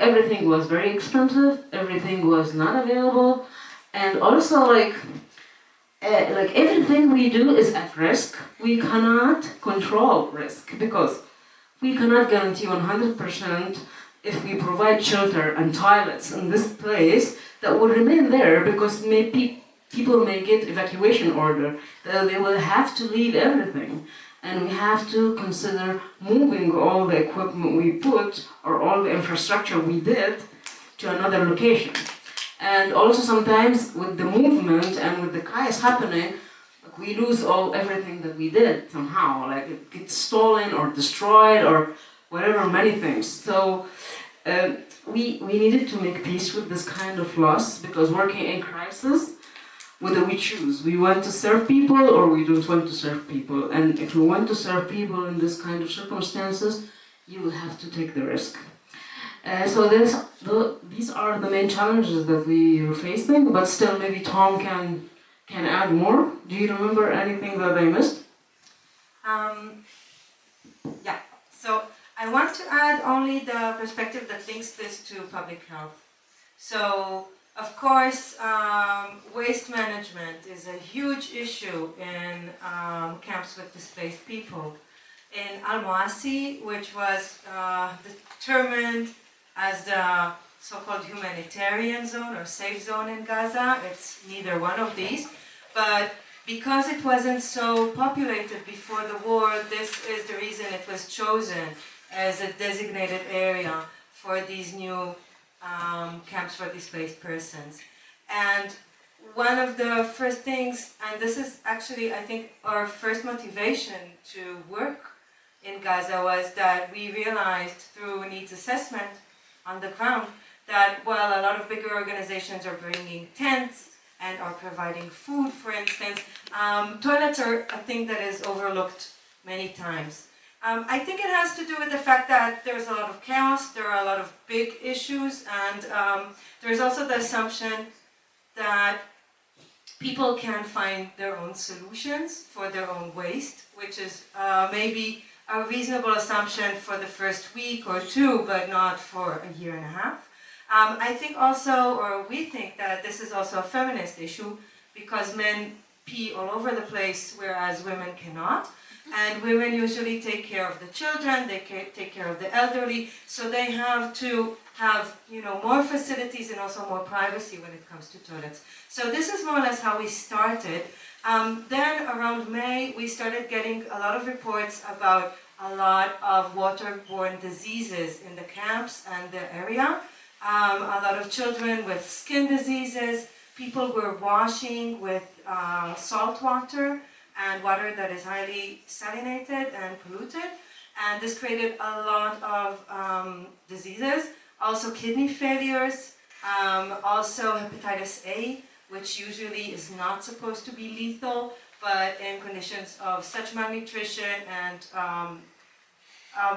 Everything was very expensive, everything was not available, and also everything we do is at risk. We cannot control risk because we cannot guarantee 100% if we provide shelter and toilets in this place that will remain there, because people may get evacuation order, they will have to leave everything. And we have to consider moving all the equipment we put, or all the infrastructure we did, to another location. And also sometimes with the movement and with the chaos happening, we lose everything that we did somehow, it gets stolen or destroyed or whatever, many things. So we needed to make peace with this kind of loss, because working in crisis, whether we choose, we want to serve people or we don't want to serve people. And if we want to serve people in this kind of circumstances, you will have to take the risk. So these are the main challenges that we are facing, but still maybe Tom can add more. Do you remember anything that I missed? Yeah, so I want to add only the perspective that links this to public health. So, of course, waste management is a huge issue in camps with displaced people. In Al-Moasi, which was determined as the so-called humanitarian zone or safe zone in Gaza, it's neither one of these, but because it wasn't so populated before the war, this is the reason it was chosen as a designated area for these new camps for displaced persons. And one of the first things, and this is actually, I think, our first motivation to work in Gaza, was that we realized through needs assessment on the ground that while a lot of bigger organizations are bringing tents and are providing food, for instance, toilets are a thing that is overlooked many times. I think it has to do with the fact that there's a lot of chaos, there are a lot of big issues, and there's also the assumption that people can find their own solutions for their own waste, which is maybe a reasonable assumption for the first week or two, but not for a year and a half. I think also, or we think that this is also a feminist issue, because men pee all over the place, whereas women cannot. And women usually take care of the children, they take care of the elderly, so they have to have, more facilities and also more privacy when it comes to toilets. So this is more or less how we started. Then around May, we started getting a lot of reports about a lot of waterborne diseases in the camps and the area. A lot of children with skin diseases, people were washing with salt water and water that is highly salinated and polluted, and this created a lot of diseases, also kidney failures, also hepatitis A, which usually is not supposed to be lethal, but in conditions of such malnutrition and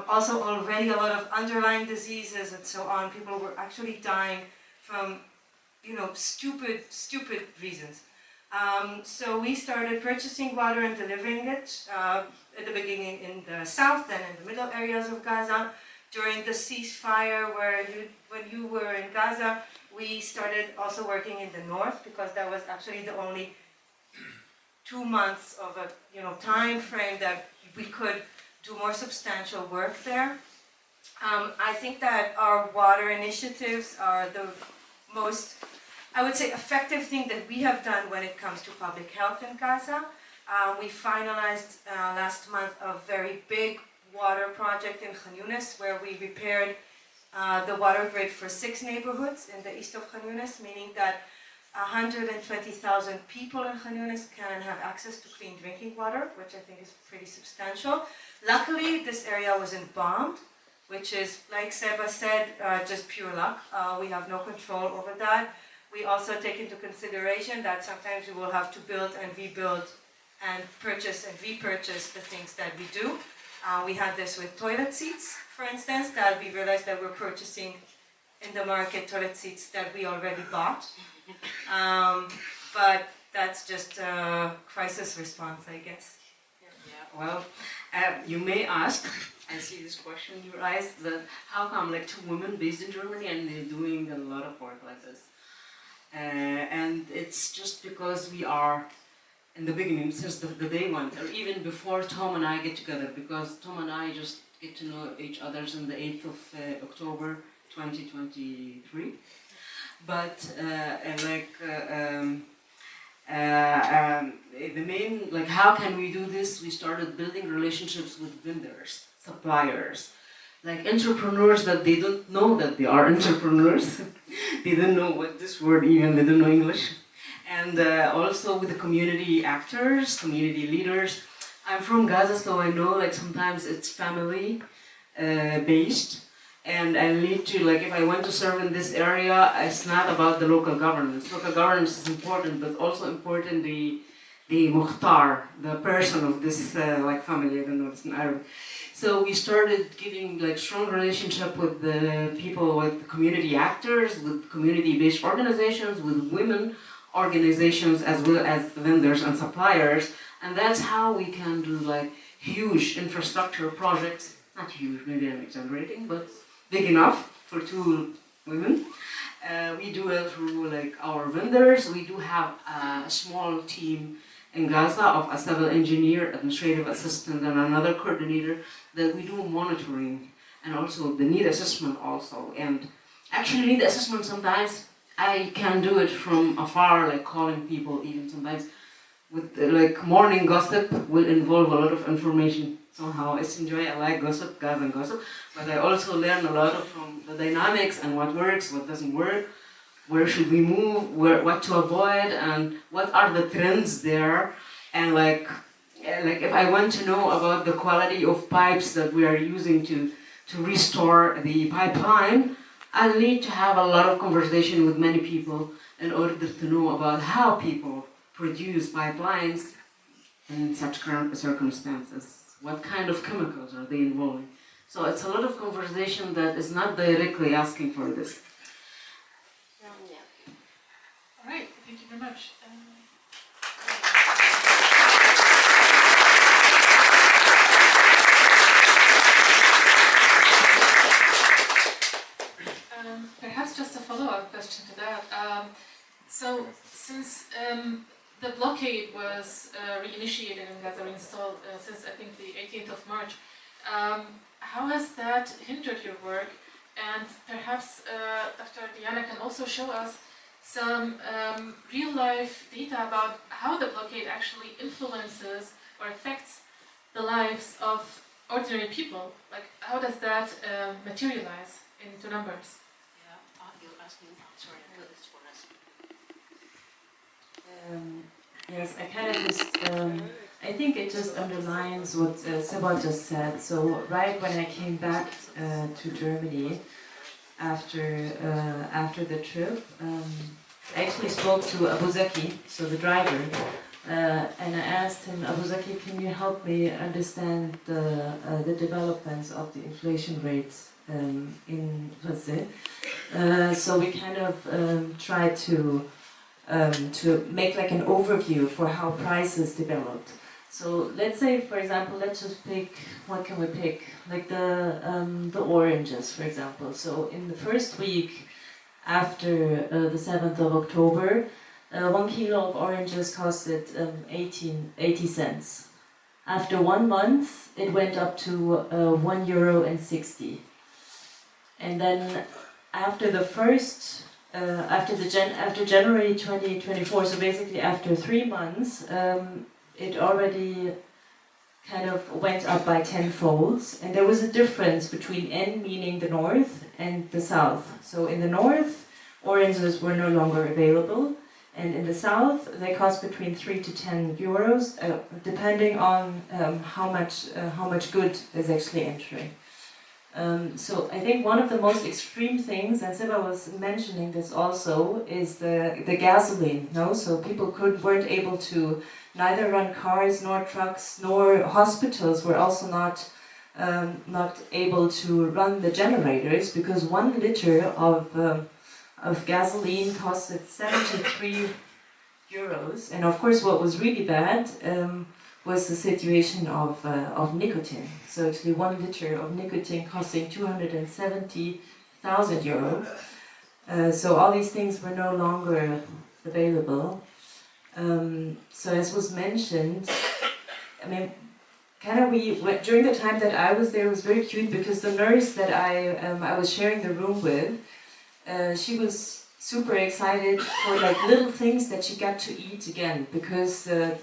also already a lot of underlying diseases and so on, people were actually dying from, stupid reasons. So we started purchasing water and delivering it at the beginning in the south, then in the middle areas of Gaza. During the ceasefire, when you were in Gaza, we started also working in the north, because that was actually the only 2 months of a time frame that we could do more substantial work there. I think that our water initiatives are the most, I would say, effective thing that we have done when it comes to public health in Gaza. We finalized last month a very big water project in Khan Yunis, where we repaired the water grid for 6 neighborhoods in the east of Khan Yunis, meaning that 120,000 people in Khan Yunis can have access to clean drinking water, which I think is pretty substantial. Luckily, this area wasn't bombed, which is, like Seba said, just pure luck. We have no control over that. We also take into consideration that sometimes we will have to build and rebuild and purchase and repurchase the things that we do. We had this with toilet seats, for instance, that we realized that we're purchasing in the market toilet seats that we already bought. But that's just a crisis response, I guess. Yeah, well, you may ask, I see this question in your eyes, that how come 2 women based in Germany and they're doing a lot of work like this? And it's just because we are, in the beginning, since the day one, or even before Tom and I get together, because Tom and I just get to know each other on the 8th of October 2023. But the main, how can we do this? We started building relationships with vendors, suppliers, entrepreneurs that they don't know that they are entrepreneurs. They don't know what this word even, they don't know English. And also with the community actors, community leaders. I'm from Gaza, so I know sometimes it's family based. And I need to, if I want to serve in this area, it's not about the local governance. Local governance is important, but also important the muhtar, the person of this family, I don't know, it's in Arabic. So we started getting strong relationship with the people, with community actors, with community-based organizations, with women organizations, as well as vendors and suppliers. And that's how we can do huge infrastructure projects. Not huge, maybe I'm exaggerating, but big enough for 2 women. We do it through our vendors. We do have a small team in Gaza of a civil engineer, administrative assistant, and another coordinator that we do monitoring and also the need assessment also. And actually need assessment sometimes I can do it from afar, calling people even sometimes with morning gossip will involve a lot of information. Somehow I enjoy, I like gossip, Gazan gossip, but I also learn a lot from the dynamics and what works, what doesn't work. where should we move, what to avoid, and what are the trends there, and like if I want to know about the quality of pipes that we are using to restore the pipeline, I'll need to have a lot of conversation with many people in order to know about how people produce pipelines in such current circumstances. What kind of chemicals are they involving? So it's a lot of conversation that is not directly asking for this. All right, thank you very much. Perhaps just a follow-up question to that. So, since the blockade was reinitiated in Gaza, reinstalled since I think the 18th of March, how has that hindered your work? And perhaps Dr. Diana can also show us some real-life data about how the blockade actually influences or affects the lives of ordinary people. Like, how does that materialize into numbers? Yes, I kind of just, I think it just underlines what Seba just said. So right when I came back to Germany after the trip, I actually spoke to Abudaqa, so the driver, and I asked him, Abudaqa, can you help me understand the developments of the inflation rates in Gaza? So we kind of tried to make like an overview for how prices developed. So let's say, for example, let's just pick, what can we pick? Like the oranges, for example. So in the first week after the 7th of October, 1 kilo of oranges costed 80 cents. After 1 month, it went up to €1.60. And then after the first after January 2024, so basically after 3 months, it already kind of went up by 10-folds, and there was a difference between N, meaning the north, and the south. So in the north, oranges were no longer available, and in the south, they cost between 3 to 10 euros, depending on how much good is actually entering. So I think one of the most extreme things, and Seba was mentioning this also, is the gasoline. No, so people weren't able to neither run cars nor trucks, nor hospitals were also not able to run the generators, because 1 liter of gasoline costed 73 euros. And of course, what was really bad was the situation of nicotine. So actually 1 liter of nicotine costing 270,000 euros. So all these things were no longer available. So as was mentioned, I mean, during the time that I was there, it was very cute, because the nurse that I was sharing the room with, she was super excited for like little things that she got to eat again, because the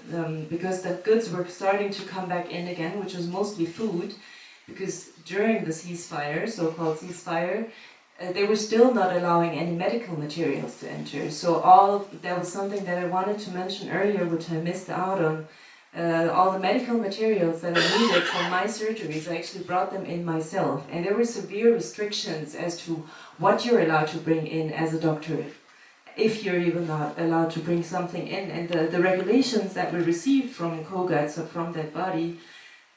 goods were starting to come back in again, which was mostly food, because during the ceasefire, so-called ceasefire, they were still not allowing any medical materials to enter. So that was something that I wanted to mention earlier, which I missed out on. All the medical materials that I needed for my surgeries, I actually brought them in myself. And there were severe restrictions as to what you're allowed to bring in as a doctor, if you're even not allowed to bring something in. And the regulations that we received from KOGAT, so from that body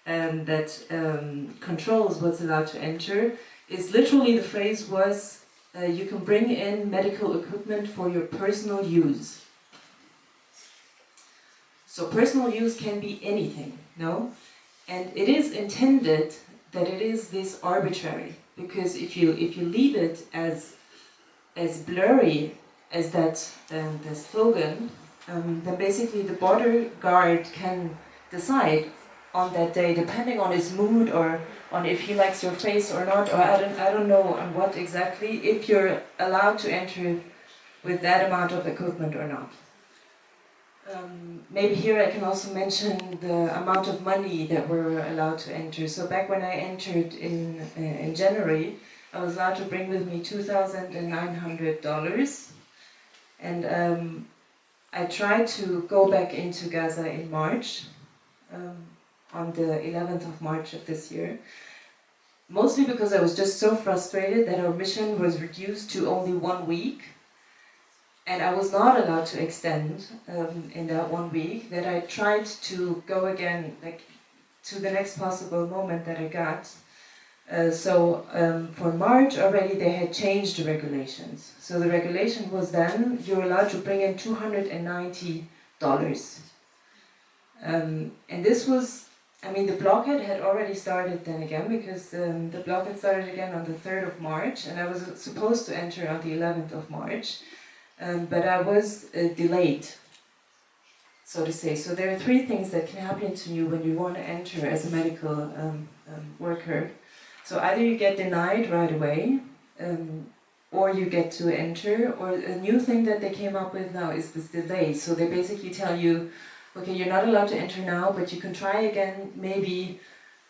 that controls what's allowed to enter, is literally the phrase was, you can bring in medical equipment for your personal use. So personal use can be anything, no? And it is intended that it is this arbitrary, because if you leave it as blurry as that the slogan, then basically the border guard can decide on that day, depending on his mood or on if he likes your face or not, or I don't know on what exactly, if you're allowed to enter with that amount of equipment or not. Maybe here I can also mention the amount of money that we're allowed to enter. So back when I entered in January, I was allowed to bring with me $2,900. And I tried to go back into Gaza in March, on the 11th of March of this year, mostly because I was just so frustrated that our mission was reduced to only 1 week, and I was not allowed to extend in that 1 week, that I tried to go again, like, to the next possible moment that I got. For March already they had changed the regulations. So the regulation was then, you're allowed to bring in $290. And this was, I mean, the blockade had already started then again, because the blockade started again on the 3rd of March, and I was supposed to enter on the 11th of March, but I was delayed, so to say. So there are 3 things that can happen to you when you want to enter as a medical worker. So either you get denied right away, or you get to enter, or a new thing that they came up with now is this delay. So they basically tell you, okay, you're not allowed to enter now, but you can try again maybe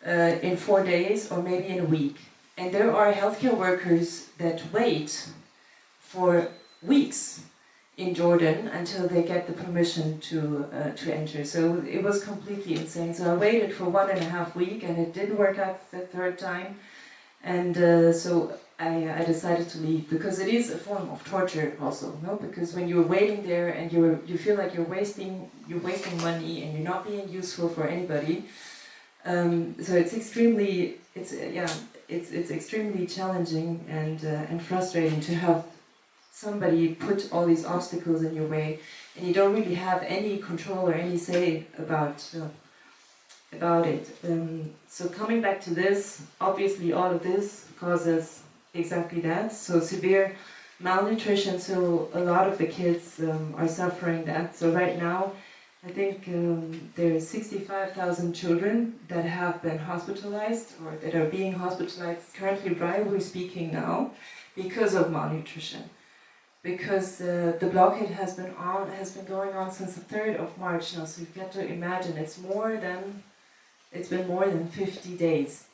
in 4 days or maybe in a week. And there are healthcare workers that wait for weeks in Jordan until they get the permission to enter. So it was completely insane. So I waited for 1.5 weeks, and it didn't work out the 3rd time. And so I decided to leave, because it is a form of torture also, no? Because when you're waiting there and you feel like you're wasting money and you're not being useful for anybody. So it's extremely challenging and frustrating to have somebody put all these obstacles in your way, and you don't really have any control or any say about it. So coming back to this, obviously all of this causes exactly that. So severe malnutrition, so a lot of the kids are suffering that. So right now, I think there are 65,000 children that have been hospitalized, or that are being hospitalized currently while we're speaking now, because of malnutrition. Because the blockade has been going on since the 3rd of March now. So you get to imagine it's been more than 50 days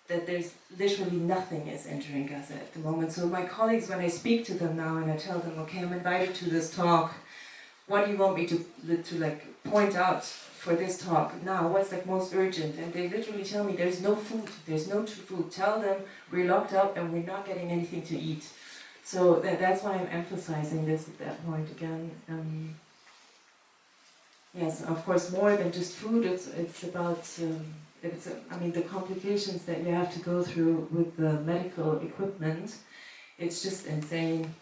that there's literally nothing is entering Gaza at the moment. So my colleagues, when I speak to them now and I tell them, okay, I'm invited to this talk, what do you want me to like point out for this talk now? What's like most urgent? And they literally tell me there's no food, Tell them we're locked up and we're not getting anything to eat. So that's why I'm emphasizing this at that point again. Yes, of course, more than just food. It's about the complications that you have to go through with the medical equipment. It's just insane,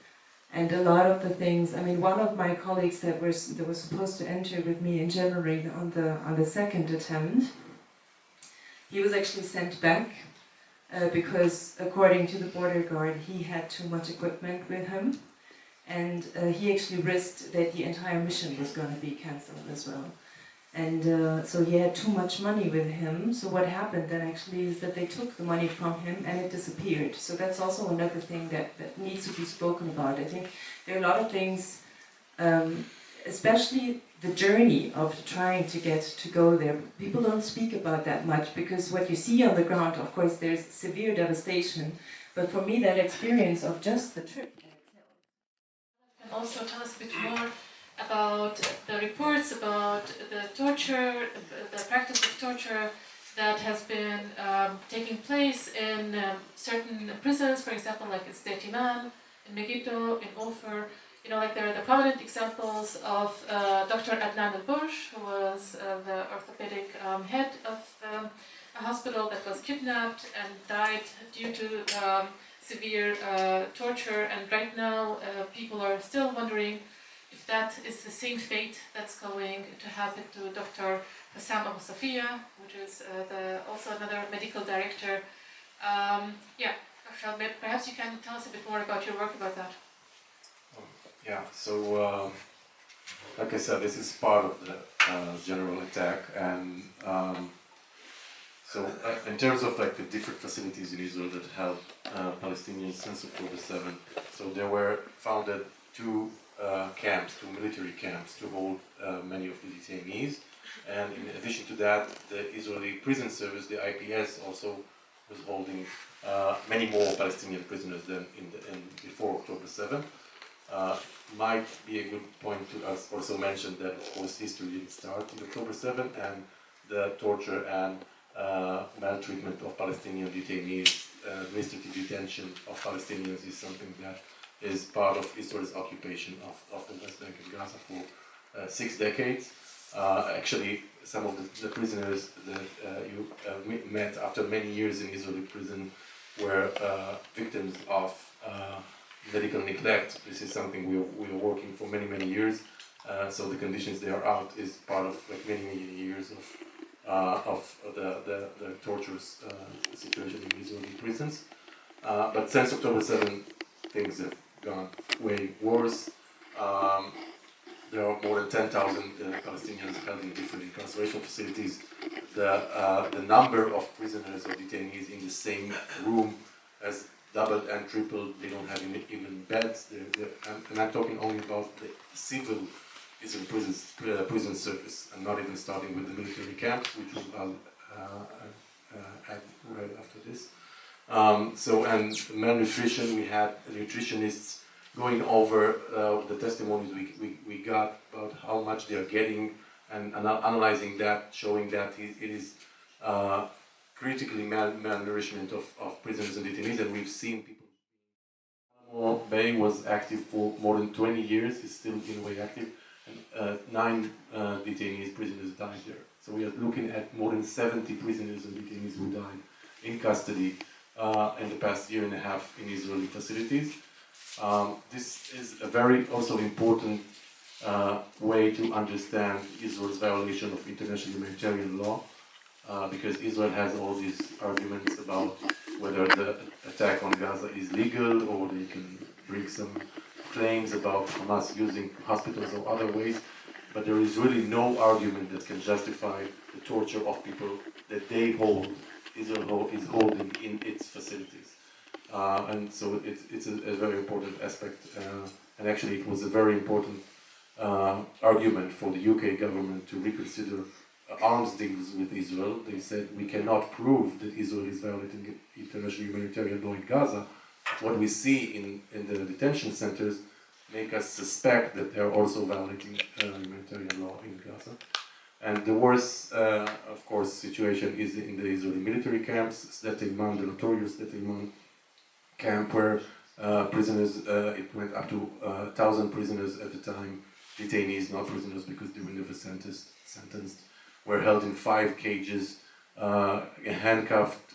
and a lot of the things. I mean, one of my colleagues that was supposed to enter with me in January on the 2nd attempt, he was actually sent back because, according to the border guard, he had too much equipment with him. And he actually risked that the entire mission was going to be cancelled as well. And so he had too much money with him. So what happened then actually is that they took the money from him and it disappeared. So that's also another thing that needs to be spoken about. I think there are a lot of things, especially the journey of trying to go there. People don't speak about that much, because what you see on the ground, of course, there's severe devastation. But for me, that experience of just the trip. And also tell us a bit more about the reports about the torture, the practice of torture that has been taking place in certain prisons, for example, like in Stetiman, in Medico, in Ofer. You know, like there are the prominent examples of Dr. Adnan al-Bursh, who was the orthopedic head of a hospital that was kidnapped and died due to severe torture, and right now people are still wondering if that is the same fate that's going to happen to Dr. Bassam Abu Safia, which is also another medical director. Dr. Perhaps you can tell us a bit more about your work about that. So like I said, this is part of the general attack, and so in terms of like the different facilities in Israel that held Palestinians since October 7, so there were founded two military camps to hold many of the detainees, and in addition to that, the Israeli prison service, the IPS, also was holding many more Palestinian prisoners than before October 7. Might be a good point to also mention that, of course, history didn't start on October 7, and the torture and maltreatment of Palestinian detainees, administrative detention of Palestinians is something that is part of Israel's occupation of the West Bank and Gaza for 6 decades. Actually, some of the prisoners that you met after many years in Israeli prison were victims of medical neglect. This is something we are working for many years. So the conditions they are out is part of like many years of the torturous situation in Israeli prisons. But since October 7, things have gone way worse. There are more than 10,000 Palestinians held in different incarceration facilities. The number of prisoners or detainees in the same room has doubled and tripled. They don't have even beds. And I'm talking only about the civil Israeli prison service. I'm not even starting with the military camps, which I'll add right after this. And malnutrition, we had nutritionists going over the testimonies we got about how much they are getting and analyzing that, showing that it is critically malnourishment of prisoners and detainees, and we've seen people. Animal Bay was active for more than 20 years, is still in a way active, and 9 detainees, prisoners died there. So we are looking at more than 70 prisoners and detainees who died in custody in the past year and a half in Israeli facilities. This is a very also important way to understand Israel's violation of international humanitarian law, because Israel has all these arguments about whether the attack on Gaza is legal, or they can bring some claims about Hamas using hospitals or other ways, but there is really no argument that can justify the torture of people that they hold, Israel is holding in its facilities. And so it's a very important aspect, and actually it was a very important argument for the UK government to reconsider arms deals with Israel. They said we cannot prove that Israel is violating international humanitarian law in Gaza. What we see in the detention centers make us suspect that they are also violating humanitarian law in Gaza. And the worst, of course, situation is in the Israeli military camps, Sdete Iman, the notorious Sdete Iman camp, where prisoners, it went up to 1,000 prisoners at the time, detainees, not prisoners because they were never sentenced, were held in 5 cages, handcuffed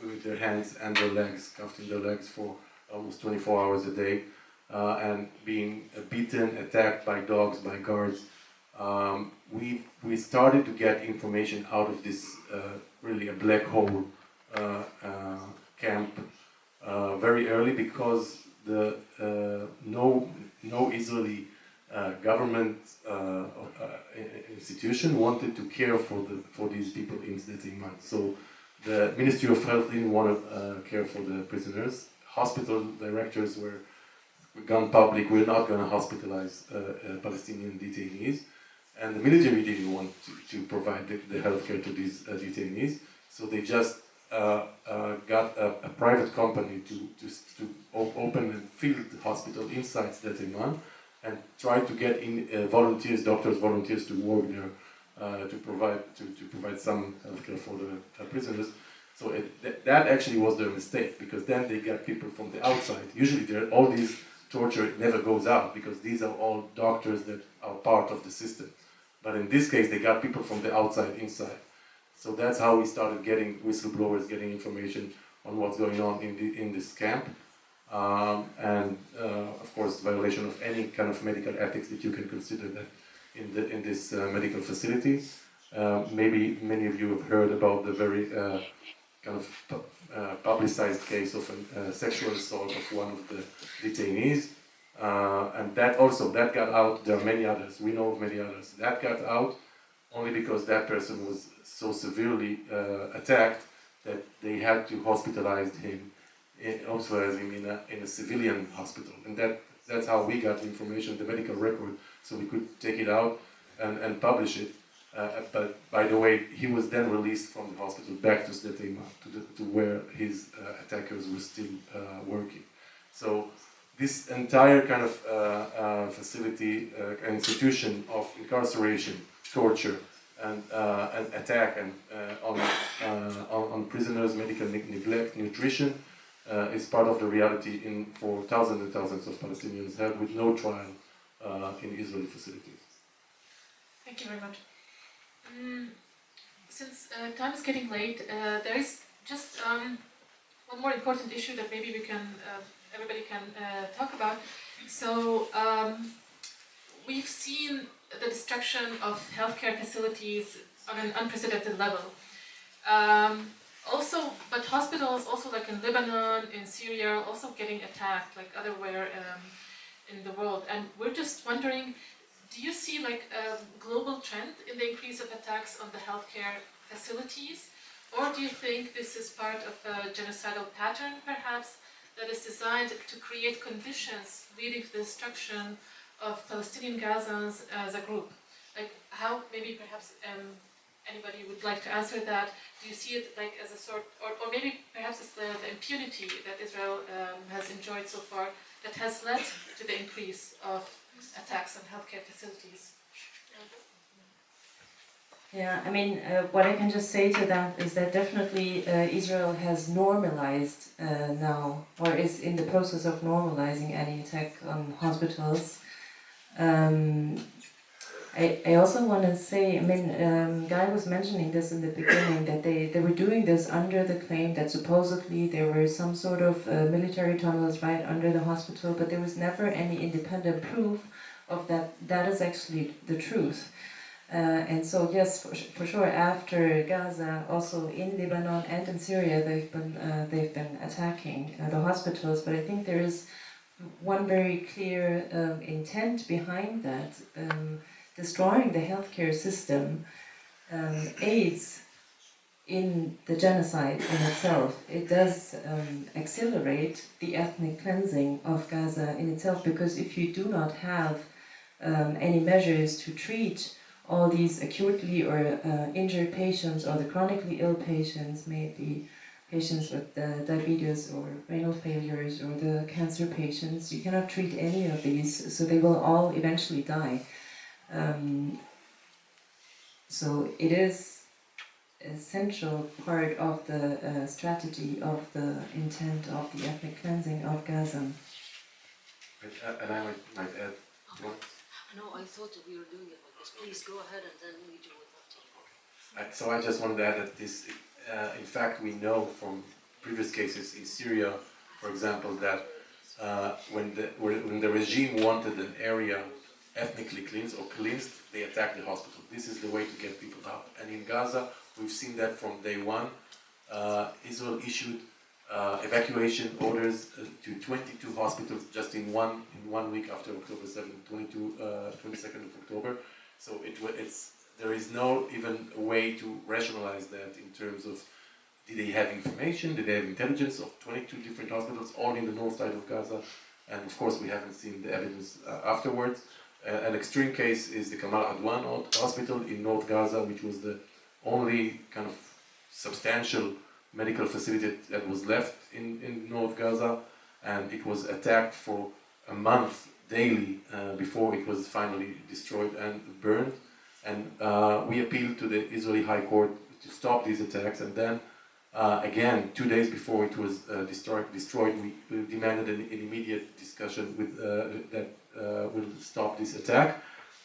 with their hands and their legs, cuffed in their legs for almost 24 hours a day, and being beaten, attacked by dogs, by guards. We started to get information out of this really a black hole camp very early, because the no Israeli government institution wanted to care for these people in Sdete Iman. So the Ministry of Health didn't want to care for the prisoners. Hospital directors were gone public. We're not going to hospitalize Palestinian detainees, and the military didn't want to provide the healthcare to these detainees. So they just got a private company to open and fill the hospital inside Sdete Iman, and try to get in volunteers, doctors, volunteers to work there to provide some healthcare for the prisoners. So that actually was their mistake, because then they got people from the outside. Usually all these torture never goes out, because these are all doctors that are part of the system. But in this case, they got people from the outside inside. So that's how we started getting whistleblowers, getting information on what's going on in this camp. And of course, violation of any kind of medical ethics that you can consider that in this medical facility. Maybe many of you have heard about the very kind of publicized case of a sexual assault of one of the detainees, and that got out. There are many others. We know of many others. That got out only because that person was so severely attacked that they had to hospitalize him. Also as in a civilian hospital, and that's how we got the information, the medical record, so we could take it out and publish it. But by the way, he was then released from the hospital back to Sdete Iman, to where his attackers were still working. So this entire kind of facility, institution of incarceration, torture, and attack and on prisoners, medical neglect, nutrition, is part of the reality for thousands and thousands of Palestinians held with no trial in Israeli facilities. Thank you very much. Since time is getting late, there is just one more important issue that maybe we can, everybody can talk about. So we've seen the destruction of healthcare facilities on an unprecedented level. But hospitals also like in Lebanon, in Syria, are also getting attacked like otherwhere in the world. And we're just wondering, do you see like a global trend in the increase of attacks on the healthcare facilities? Or do you think this is part of a genocidal pattern perhaps that is designed to create conditions leading to the destruction of Palestinian Gazans as a group? Like how, maybe perhaps anybody would like to answer that. Do you see it like as a sort, or maybe perhaps it's the impunity that Israel has enjoyed so far that has led to the increase of attacks on healthcare facilities? Yeah, I mean, what I can just say to that is that definitely Israel has normalized now, or is in the process of normalizing any attack on hospitals. I also want to say, I mean, Guy was mentioning this in the beginning, that they were doing this under the claim that supposedly there were some sort of military tunnels right under the hospital, but there was never any independent proof of that is actually the truth. And so yes, for sure, after Gaza, also in Lebanon and in Syria, they've been attacking the hospitals. But I think there is one very clear intent behind that. Destroying the healthcare system aids in the genocide in itself. It does accelerate the ethnic cleansing of Gaza in itself, because if you do not have any measures to treat all these acutely or injured patients, or the chronically ill patients, maybe patients with diabetes or renal failures, or the cancer patients, you cannot treat any of these, so they will all eventually die. So it is an essential part of the strategy of the intent of the ethnic cleansing of Gaza. And I might add. No, I thought that we were doing it like this. Please go ahead and then we do it after. So I just wanted to add that this, in fact, we know from previous cases in Syria, for example, that when the regime wanted an area ethnically cleansed or cleansed, they attacked the hospital. This is the way to get people out. And in Gaza, we've seen that from day one. Israel issued evacuation orders to 22 hospitals just in one week after October 7th, 22nd of October. So there is no even a way to rationalize that in terms of, did they have information, did they have intelligence of 22 different hospitals, all in the north side of Gaza? And of course, we haven't seen the evidence afterwards. An extreme case is the Kamal Adwan Hospital in North Gaza, which was the only kind of substantial medical facility that was left in North Gaza, and it was attacked for a month daily before it was finally destroyed and burned. And we appealed to the Israeli High Court to stop these attacks, and then again, 2 days before it was destroyed, we demanded an immediate discussion with that will stop this attack.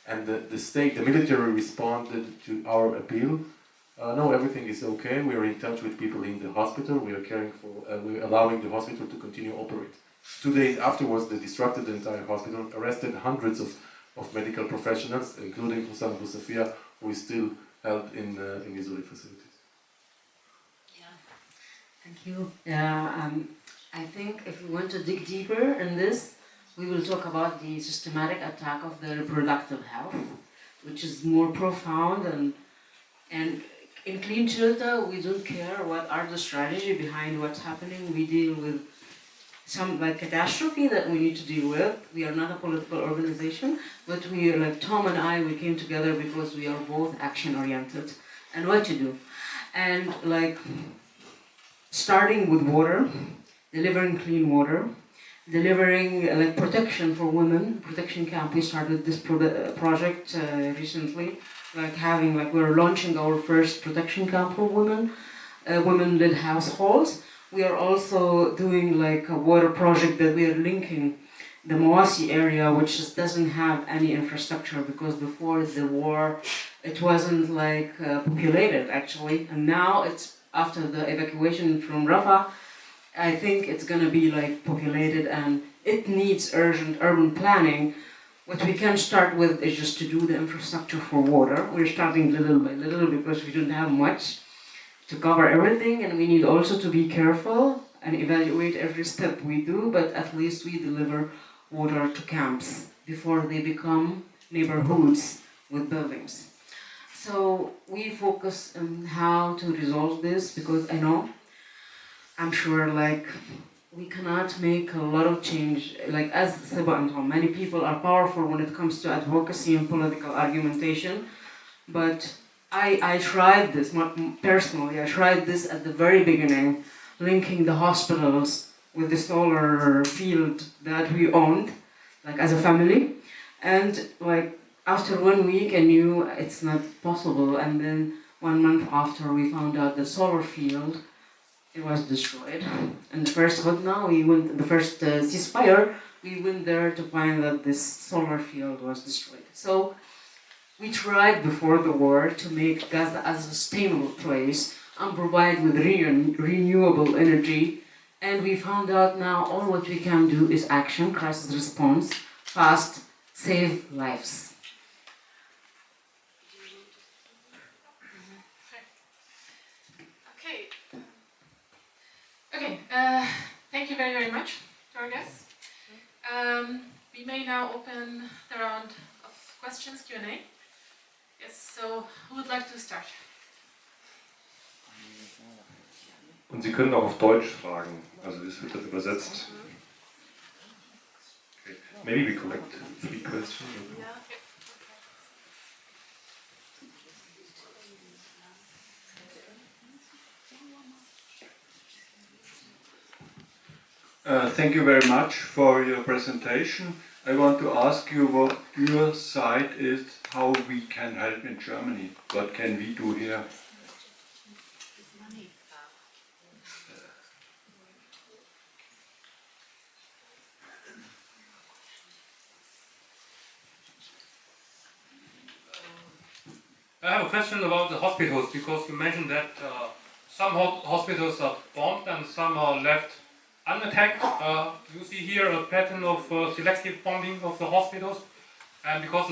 And the military responded to our appeal. No, everything is okay. We are in touch with people in the hospital. We are caring for. We are allowing the hospital to continue operate. 2 days afterwards, they destructed the entire hospital, arrested hundreds of medical professionals, including Hussam Bousafia, who is still held in Israeli facilities. Thank you. I think if we want to dig deeper in this, we will talk about the systematic attack of the reproductive health, which is more profound, and in Clean Shelter, we don't care what are the strategy behind what's happening. We deal with some catastrophe that we need to deal with. We are not a political organization, but we are like Tom and I, we came together because we are both action-oriented and what to do. And starting with water, delivering clean water, delivering like protection for women, protection camp. We started this project recently, like we're launching our first protection camp for women, women-led households. We are also doing like a water project that we are linking the Mawasi area, which just doesn't have any infrastructure, because before the war it wasn't like populated actually, and now it's after the evacuation from Rafah. I think it's gonna be like populated, and it needs urgent urban planning. What we can start with is just to do the infrastructure for water. We're starting little by little because we don't have much to cover everything, and we need also to be careful and evaluate every step we do, but at least we deliver water to camps before they become neighborhoods with buildings. So we focus on how to resolve this, because I'm sure like we cannot make a lot of change. Like as Seba and Tom, many people are powerful when it comes to advocacy and political argumentation, but I tried this, personally, I tried this at the very beginning, linking the hospitals with the solar field that we owned, like as a family. And like after 1 week I knew it's not possible, and then 1 month after we found out the solar field, it was destroyed. And the first ceasefire, we went there to find that this solar field was destroyed. So we tried before the war to make Gaza a sustainable place and provide with renewable energy. And we found out now all what we can do is action, crisis response, fast, save lives. Okay, thank you very, very much to our guests. We may now open the round of questions, Q&A. Yes, so who would like to start? Und Sie können auch auf Deutsch fragen, also das wird dann übersetzt. Okay. Maybe we collect 3 questions. Thank you very much for your presentation. I want to ask you what your side is, how we can help in Germany. What can we do here? I have a question about the hospitals, because you mentioned that some hospitals are bombed and some are left unattacked. You see here a pattern of selective bombing of the hospitals, and because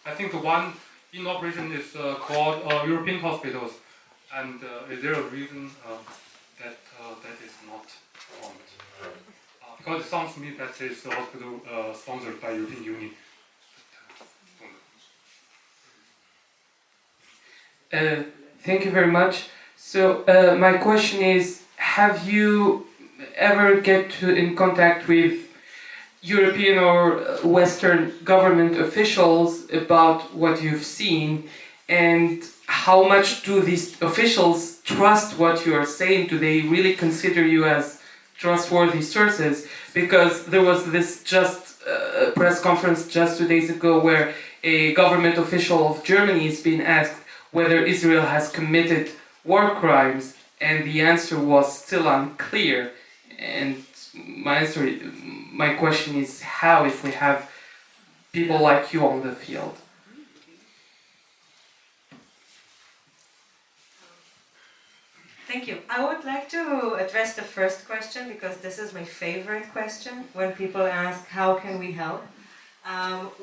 I think the one in operation is called European hospitals, and is there a reason that that is not bombed? Because it sounds to me that it's a hospital sponsored by European Union. Thank you very much. So my question is, have you ever get in contact with European or Western government officials about what you've seen, and how much do these officials trust what you are saying? Do they really consider you as trustworthy sources? Because there was this press conference just 2 days ago where a government official of Germany is being asked whether Israel has committed war crimes, and the answer was still unclear. And my question is, how, if we have people like you on the field? Thank you. I would like to address the first question, because this is my favorite question when people ask, how can we help?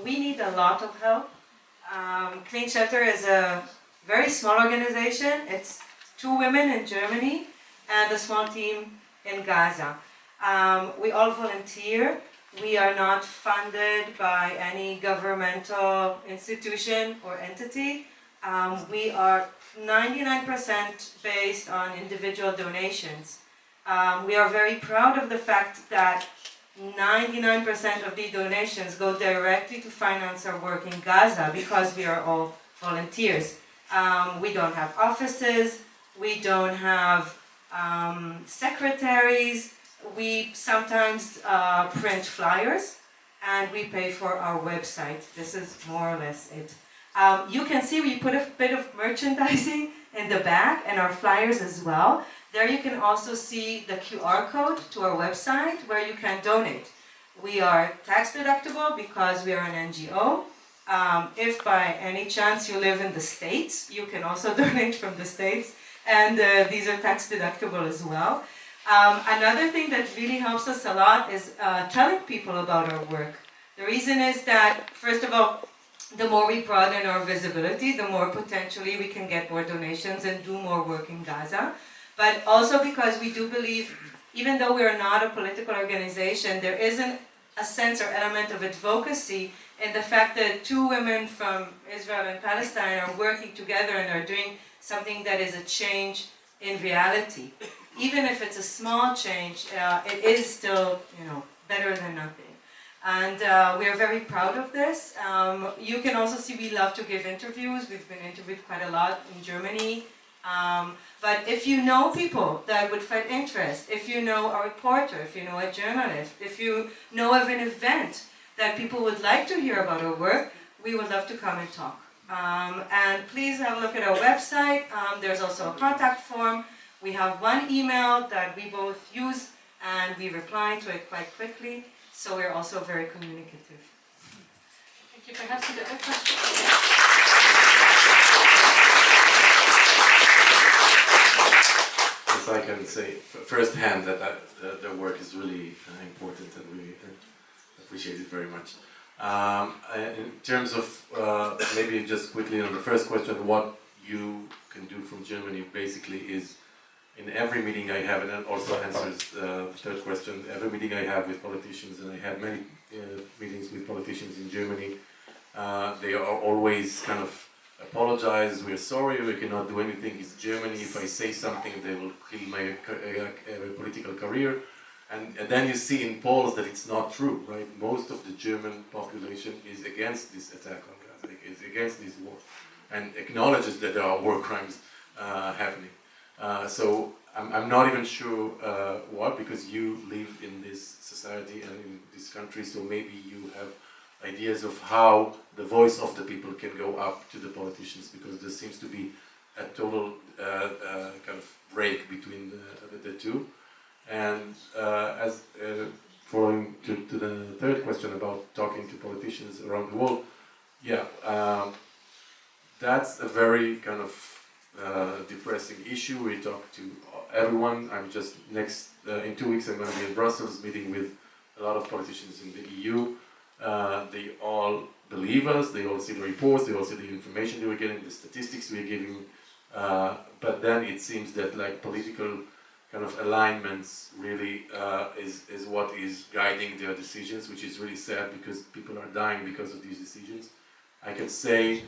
We need a lot of help. Clean Shelter is a very small organization. It's 2 women in Germany and a small team in Gaza. We all volunteer. We are not funded by any governmental institution or entity. We are 99% based on individual donations. We are very proud of the fact that 99% of the donations go directly to finance our work in Gaza, because we are all volunteers. We don't have offices, we don't have secretaries, We sometimes print flyers, and we pay for our website. This is more or less it. You can see we put a bit of merchandising in the back and our flyers as well. There you can also see the QR code to our website where you can donate. We are tax deductible because we are an NGO. If by any chance you live in the States, you can also donate from the States, and these are tax deductible as well. Another thing that really helps us a lot is telling people about our work. The reason is that, first of all, the more we broaden our visibility, the more potentially we can get more donations and do more work in Gaza. But also because we do believe, even though we are not a political organization, there isn't a sense or element of advocacy in the fact that two women from Israel and Palestine are working together and are doing something that is a change in reality. Even if it's a small change, it is still, better than nothing. And we are very proud of this. You can also see we love to give interviews. We've been interviewed quite a lot in Germany. But if you know people that would find interest, if you know a reporter, if you know a journalist, if you know of an event that people would like to hear about our work, we would love to come and talk. And please have a look at our website. There's also a contact form. We have one email that we both use, and we reply to it quite quickly. So we're also very communicative. Thank you. Perhaps the other question. Yes, I can say firsthand that the work is really important, and we appreciate it very much. In terms of maybe just quickly on the first question, what you can do from Germany basically is, in every meeting I have, and that also answers the third question, every meeting I have with politicians, and I had many meetings with politicians in Germany, they are always kind of apologize, we're sorry, we cannot do anything, it's Germany, if I say something they will kill my political career. And then you see in polls that it's not true, right? Most of the German population is against this attack on Gaza, is against this war, and acknowledges that there are war crimes happening. So I'm not even sure what, because you live in this society and in this country, so maybe you have ideas of how the voice of the people can go up to the politicians, because there seems to be a total kind of break between the two. And as following to the third question about talking to politicians around the world, yeah, that's a very kind of depressing issue. We talk to everyone. I'm just in 2 weeks I'm going to be in Brussels meeting with a lot of politicians in the EU. They all believe us, they all see the reports, they all see the information that we're getting, the statistics we're giving, but then it seems that like political kind of alignments really is what is guiding their decisions, which is really sad because people are dying because of these decisions. I can say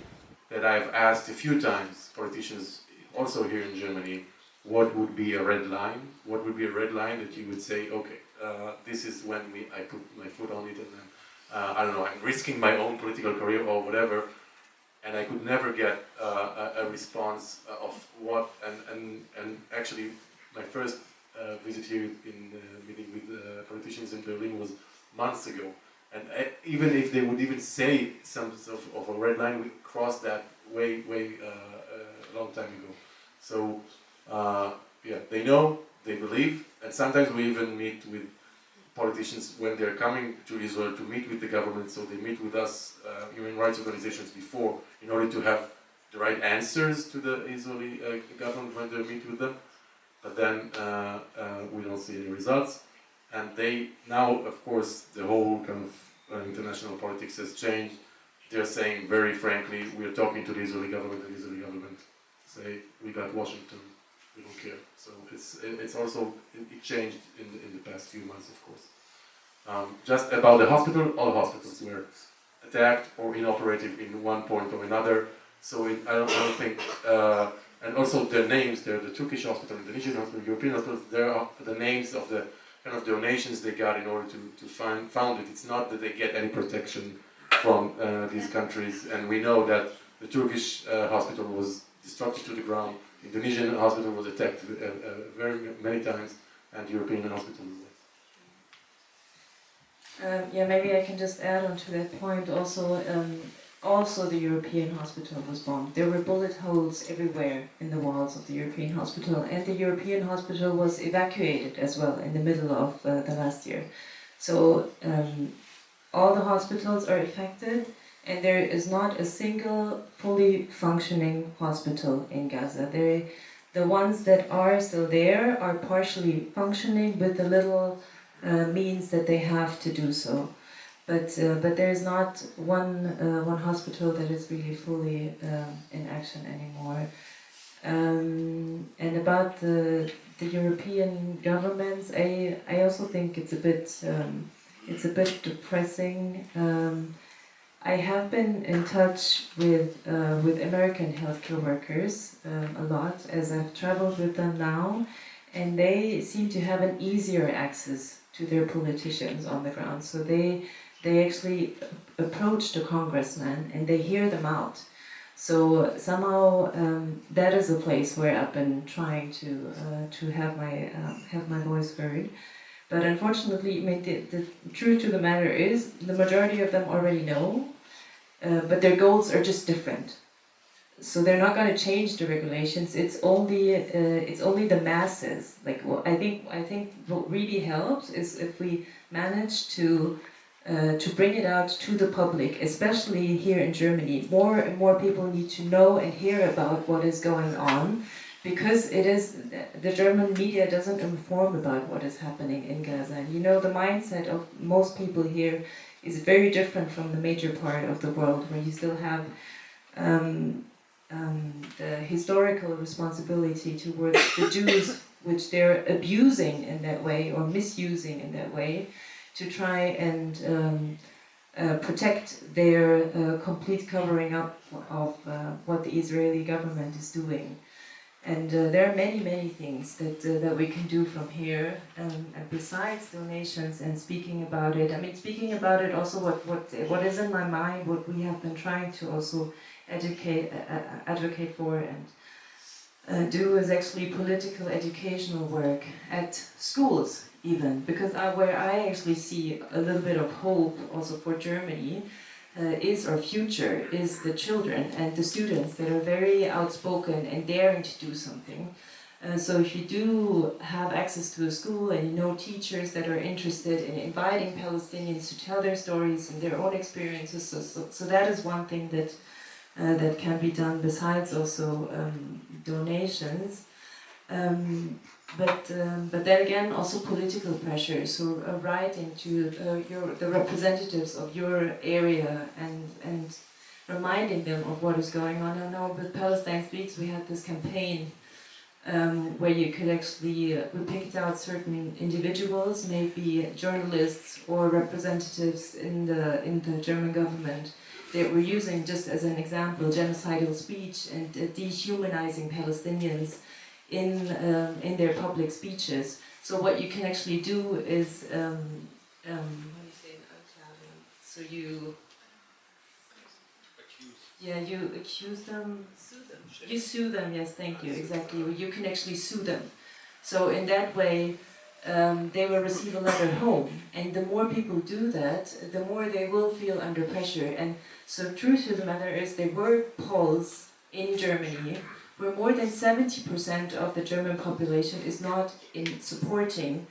that I've asked a few times politicians, also here in Germany, what would be a red line? What would be a red line that you would say, okay, this is when I put my foot on it, and then, I don't know, I'm risking my own political career or whatever, and I could never get a response of what, and actually my first visit here in meeting with politicians in Berlin was months ago, and even if they would even say some sort of a red line, we crossed that way a long time ago. So yeah, they know, they believe, and sometimes we even meet with politicians when they're coming to Israel to meet with the government, so they meet with us, human rights organizations, before, in order to have the right answers to the Israeli government when they meet with them. But then we don't see any results. And they, now, of course, the whole kind of international politics has changed. They're saying very frankly, we're talking to the Israeli government, and the Israeli government say, we got Washington, we don't care. So it's also, it changed in the past few months, of course. Just about the hospital, all hospitals were attacked or inoperative in one point or another. So I don't think, and also their names, they're the Turkish hospital, Indonesian hospital, European hospitals, they're the names of the kind of donations they got in order to found it. It's not that they get any protection from these countries, and we know that the Turkish hospital was destructed to the ground, Indonesian hospital was attacked very many times, and European hospital as well. Yeah, maybe I can just add on to that point also. Also, the European hospital was bombed. There were bullet holes everywhere in the walls of the European hospital, and the European hospital was evacuated as well in the middle of the last year. So all the hospitals are affected, and there is not a single fully functioning hospital in Gaza. The ones that are still there are partially functioning with the little means that they have to do so. But there is not one hospital that is really fully in action anymore. And about the European governments, I also think it's a bit depressing. I have been in touch with American healthcare workers a lot as I've traveled with them now, and they seem to have an easier access to their politicians on the ground. So they actually approach the congressmen and they hear them out. So somehow that is a place where I've been trying to have my voice heard. But unfortunately, I mean, the truth to the matter is the majority of them already know, but their goals are just different. So they're not going to change the regulations. It's only the masses. Like, well, I think what really helps is if we manage to bring it out to the public, especially here in Germany. More and more people need to know and hear about what is going on, because the German media doesn't inform about what is happening in Gaza. And you know, the mindset of most people here is very different from the major part of the world, where you still have the historical responsibility towards the Jews, which they're abusing in that way or misusing in that way, to try and protect their complete covering up of what the Israeli government is doing. And there are many things that we can do from here, and besides donations and speaking about it. I mean, speaking about it also what is in my mind, what we have been trying to also advocate for and do is actually political educational work at schools even, because where I actually see a little bit of hope also for Germany is our future, is the children and the students that are very outspoken and daring to do something. So if you do have access to a school and you know teachers that are interested in inviting Palestinians to tell their stories and their own experiences, so that is one thing that can be done besides also donations. But then again, also political pressure. So writing to the representatives of your area and reminding them of what is going on. I know with Palestine Speaks we had this campaign where you could actually we picked out certain individuals, maybe journalists or representatives in the German government, that were using, just as an example, genocidal speech and dehumanizing Palestinians in their public speeches. So what you can actually do is, how do you say, so you accuse them, you sue them, yes, thank you, exactly. You can actually sue them. So in that way, they will receive a letter home, and the more people do that, the more they will feel under pressure. And so truth to the matter is, there were polls in Germany where more than 70% of the German population is not in supporting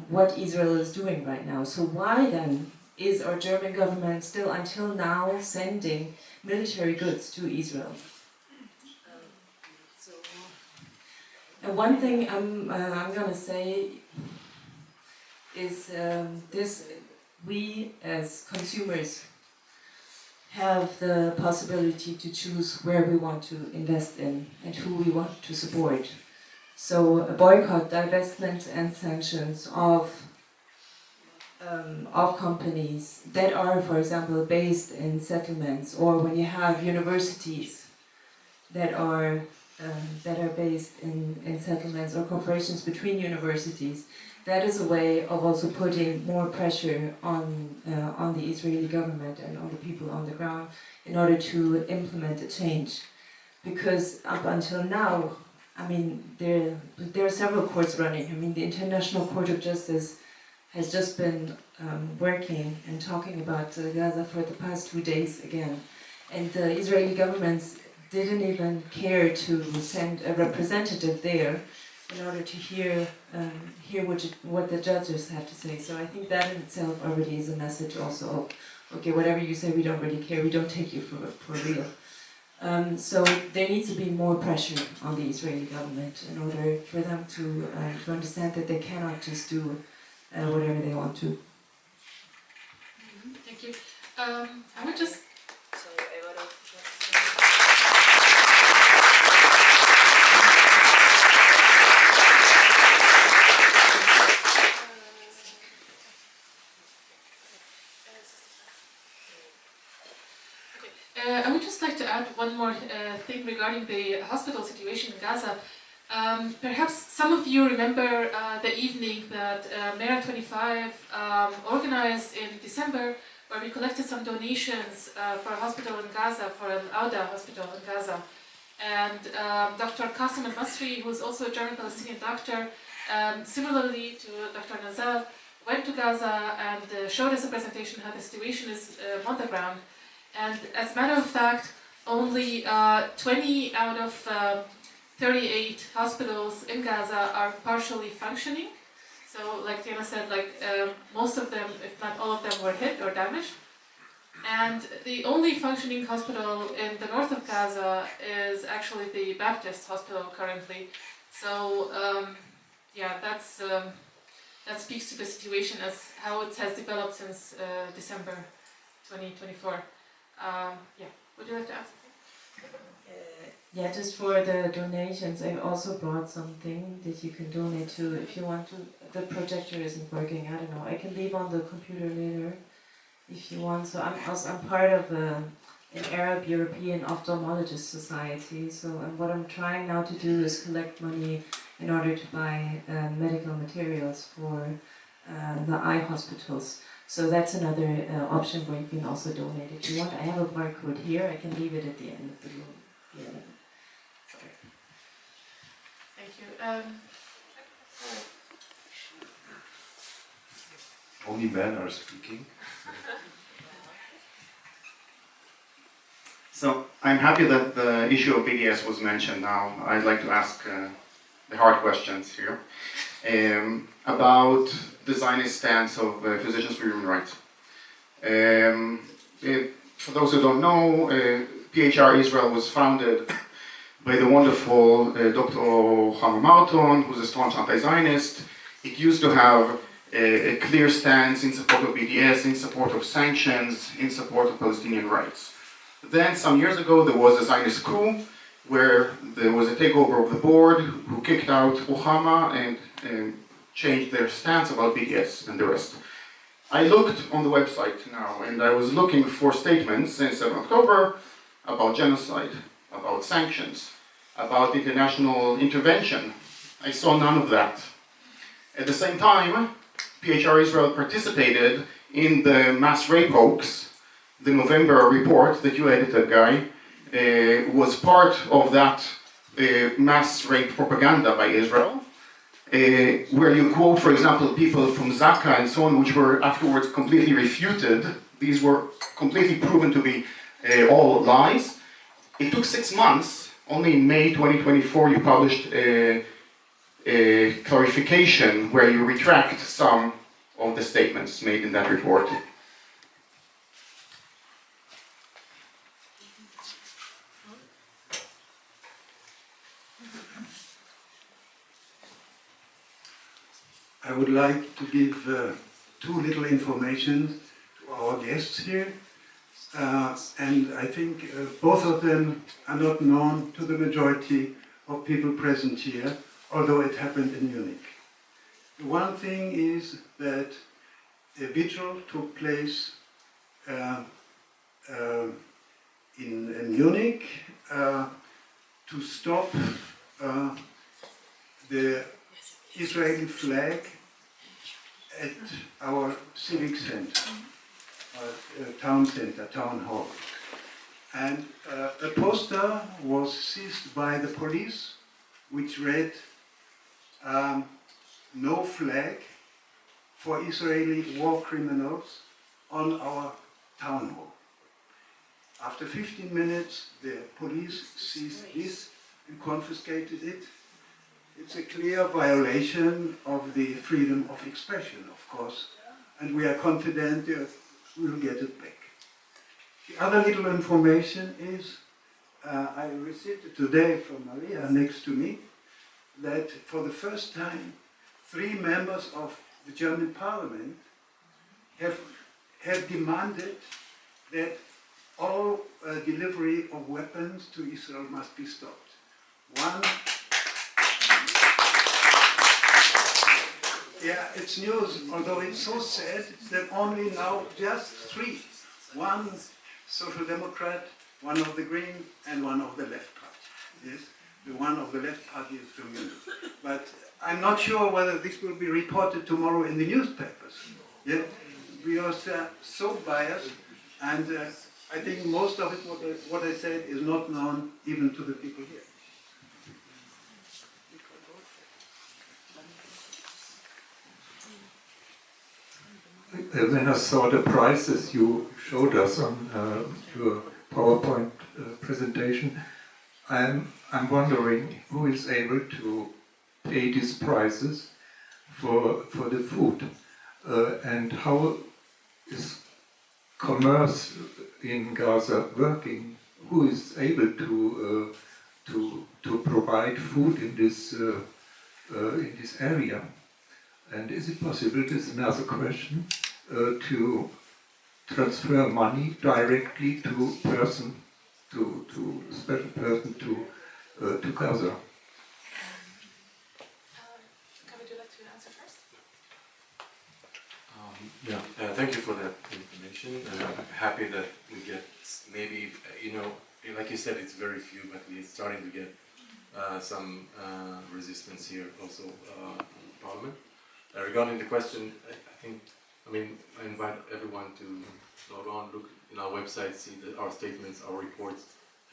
what Israel is doing right now. So why then is our German government still until now sending military goods to Israel? And one thing I'm gonna say is this: we as consumers have the possibility to choose where we want to invest in and who we want to support. So a boycott, divestment and sanctions of companies that are, for example, based in settlements, or when you have universities that are based in settlements, or corporations between universities, that is a way of also putting more pressure on the Israeli government and on the people on the ground in order to implement a change. Because up until now, I mean, there are several courts running. I mean, the International Court of Justice has just been working and talking about Gaza for the past 2 days again. And the Israeli government didn't even care to send a representative there in order to hear what the judges have to say. So I think that in itself already is a message also of, okay, whatever you say, we don't really care, we don't take you for real. So there needs to be more pressure on the Israeli government in order for them to understand that they cannot just do whatever they want to. Thank you. I would just... I would just like to add one more thing regarding the hospital situation in Gaza. Perhaps some of you remember the evening that Mera 25 organized in December, where we collected some donations for a hospital in Gaza, for an Auda hospital in Gaza. And Dr. Qasim al-Masri, who is also a German-Palestinian doctor, similarly to Dr. Nazzal, went to Gaza and showed us a presentation how the situation is on the ground. And as a matter of fact, only 20 out of 38 hospitals in Gaza are partially functioning. So, like Diana said, most of them, if not all of them, were hit or damaged. And the only functioning hospital in the north of Gaza is actually the Baptist hospital currently. So, yeah, that speaks to the situation as how it has developed since December 2024. Yeah, would you like to ask something? Yeah, just for the donations, I also brought something that you can donate to if you want to. The projector isn't working, I don't know. I can leave on the computer later if you want. So I'm part of an Arab European Ophthalmologist Society. So what I'm trying now to do is collect money in order to buy medical materials for the eye hospitals. So that's another option where you can also donate if you want. I have a barcode here. I can leave it at the end of the room. Yeah. Sorry. Thank you. Only men are speaking. So I'm happy that the issue of BDS was mentioned now. I'd like to ask the hard questions here about the Zionist stance of Physicians for Human Rights. For those who don't know, PHR Israel was founded by the wonderful Dr. Hamar Marton, who's a staunch anti-Zionist. It used to have a clear stance in support of BDS, in support of sanctions, in support of Palestinian rights. Then, some years ago, there was a Zionist coup where there was a takeover of the board who kicked out Ruhama and changed their stance about BDS and the rest. I looked on the website now and I was looking for statements since 7 October about genocide, about sanctions, about international intervention. I saw none of that. At the same time, PHR Israel participated in the mass rape hoax. The November report that you edited, Guy, was part of that mass rape propaganda by Israel, where you quote, for example, people from Zaka and so on, which were afterwards completely refuted. These were completely proven to be all lies. It took 6 months. Only in May 2024 you published a clarification where you retract some of the statements made in that report. I would like to give two little information to our guests here. And I think both of them are not known to the majority of people present here, although it happened in Munich. One thing is that a vigil took place in Munich to stop the Israeli flag at our civic center, town center, town hall. And a poster was seized by the police, which read, "No flag for Israeli war criminals on our town hall. After 15 minutes, the police seized this and confiscated it. It's a clear violation of the freedom of expression, of course, and we are confident we will get it back. The other little information is, I received it today from Maria next to me, that for the first time, 3 members of the German parliament have demanded that all delivery of weapons to Israel must be stopped. One, yeah, it's news, although it's so sad that only now just 3, one Social Democrat, one of the Green, and one of the Left Party. Yes, the one of the Left Party is from you. But I'm not sure whether this will be reported tomorrow in the newspapers. Yeah, we are so biased, and I think most of it, what I said, is not known even to the people here. When I saw the prices you showed us on your PowerPoint presentation, I'm wondering who is able to pay these prices for the food, and how is commerce in Gaza working? Who is able to provide food in this area? And is it possible, this is another question, to transfer money directly to special person to Gaza? Would you like to answer first? Thank you for that information. I'm happy that we get maybe, like you said, it's very few, but we're starting to get some resistance here also from Parliament. Regarding the question, I invite everyone to log on, look in our website, see our statements, our reports,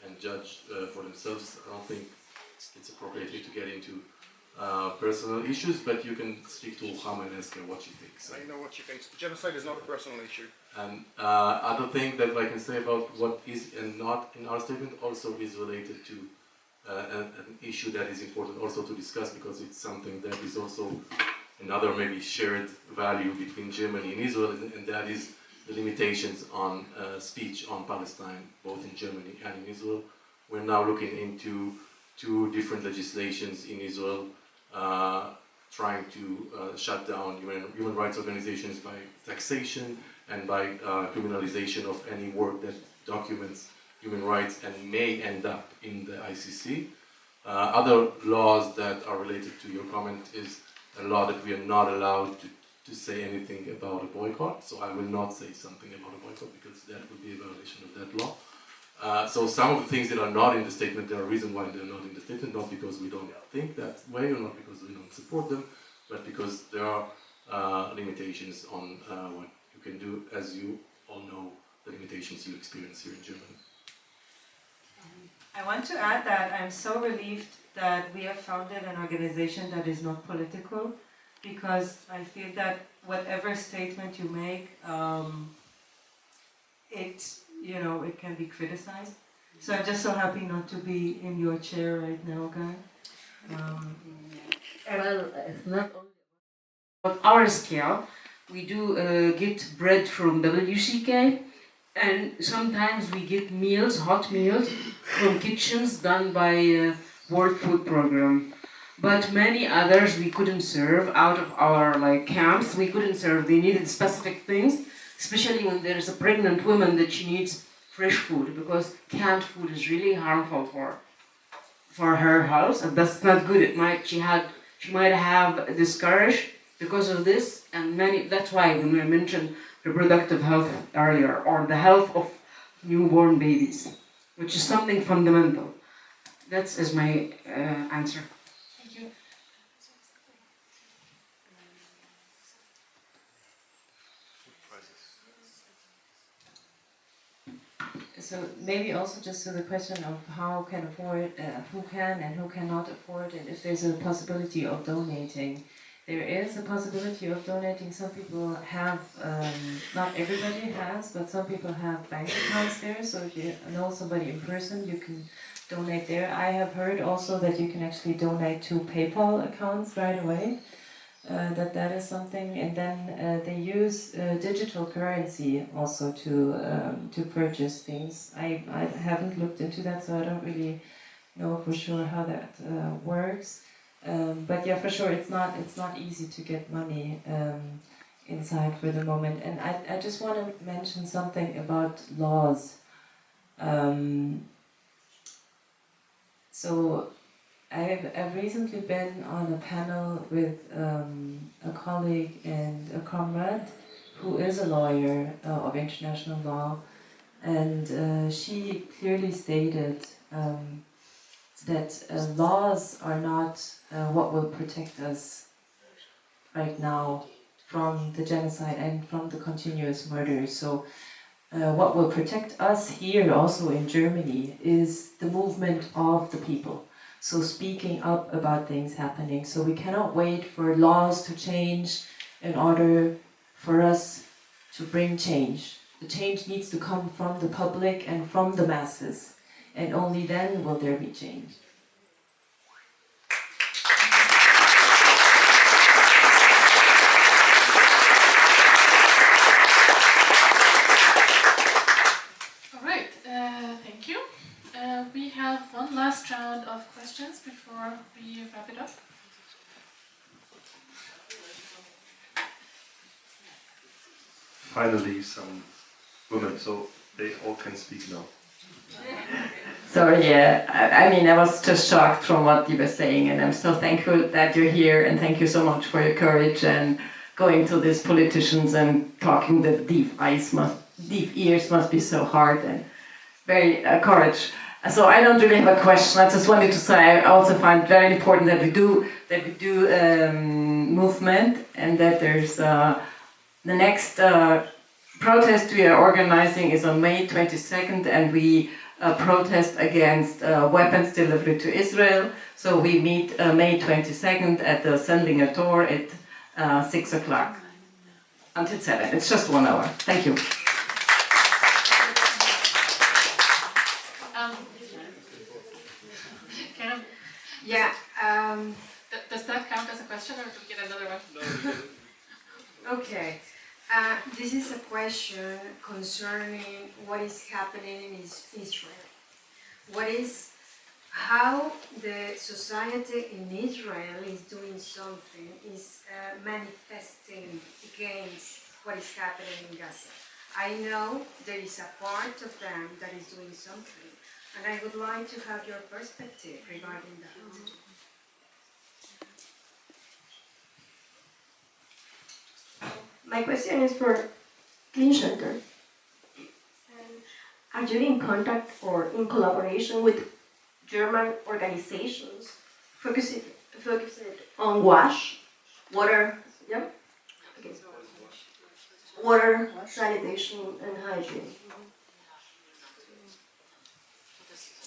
and judge for themselves. I don't think it's appropriate to get into personal issues, but you can speak to Ulhama and ask her what she thinks. I know what she thinks. Genocide is not a personal issue. And other thing that I can say about what is and not in our statement also is related to an issue that is important also to discuss, because it's something that is also another maybe shared value between Germany and Israel, and that is the limitations on speech on Palestine, both in Germany and in Israel. We're now looking into 2 different legislations in Israel trying to shut down human rights organizations by taxation and by criminalization of any work that documents human rights and may end up in the ICC. Other laws that are related to your comment is a law that we are not allowed to say anything about a boycott, so I will not say something about a boycott because that would be a violation of that law. So some of the things that are not in the statement, there are reasons why they're not in the statement, not because we don't think that way or not because we don't support them, but because there are limitations on what you can do, as you all know, the limitations you experience here in Germany. I want to add that I'm so relieved that we have founded an organization that is not political, because I feel that whatever statement you make, it can be criticized. So I'm just so happy not to be in your chair right now, Guy. Well, it's not only about our scale. We do get bread from WCK, and sometimes we get meals, hot meals, from kitchens done by World Food Program. But many others we couldn't serve out of our camps. We couldn't serve. They needed specific things, especially when there is a pregnant woman that she needs fresh food, because canned food is really harmful for her health, and that's not good. She might have discouraged because of this, and that's why when we mentioned reproductive health earlier, or the health of newborn babies, which is something fundamental. That is my answer. Thank you. So maybe also just to the question of how can afford, who can and who cannot afford, and if there's a possibility of donating. there is a possibility of donating. Some people have, not everybody has, but some people have bank accounts there. So if you know somebody in person, you can donate there. I have heard also that you can actually donate to PayPal accounts right away. That is something, and then they use digital currency also to purchase things. I haven't looked into that, so I don't really know for sure how that works. But yeah, for sure, it's not easy to get money inside for the moment. And I just want to mention something about laws. So I've recently been on a panel with a colleague and a comrade who is a lawyer of international law, and she clearly stated that laws are not what will protect us right now from the genocide and from the continuous murder. So what will protect us here also in Germany is the movement of the people. So speaking up about things happening. So we cannot wait for laws to change in order for us to bring change. The change needs to come from the public and from the masses. And only then will there be change. All right, thank you. We have one last round of questions before we wrap it up. Finally, some women, so they all can speak now. Sorry, I mean, I was just shocked from what you were saying, and I'm so thankful that you're here, and thank you so much for your courage and going to these politicians and talking. The deaf ears must be so hard, and very courage. So I don't really have a question. I just wanted to say I also find it very important that we do movement, and that there's the next protest we are organizing is on May 22nd, and we protest against weapons delivery to Israel. So we meet May 22nd at the Sendlinger Tor at 6 o'clock until 7. It's just 1 hour. Thank you. Yeah. Does that count as a question, or do we get another one? Okay. This is a question concerning what is happening in Israel. How the society in Israel is doing something, is manifesting against what is happening in Gaza. I know there is a part of them that is doing something, and I would like to have your perspective regarding that. My question is for Clean Shelter. Are you in contact or in collaboration with German organizations focused on water, water, sanitation, and hygiene?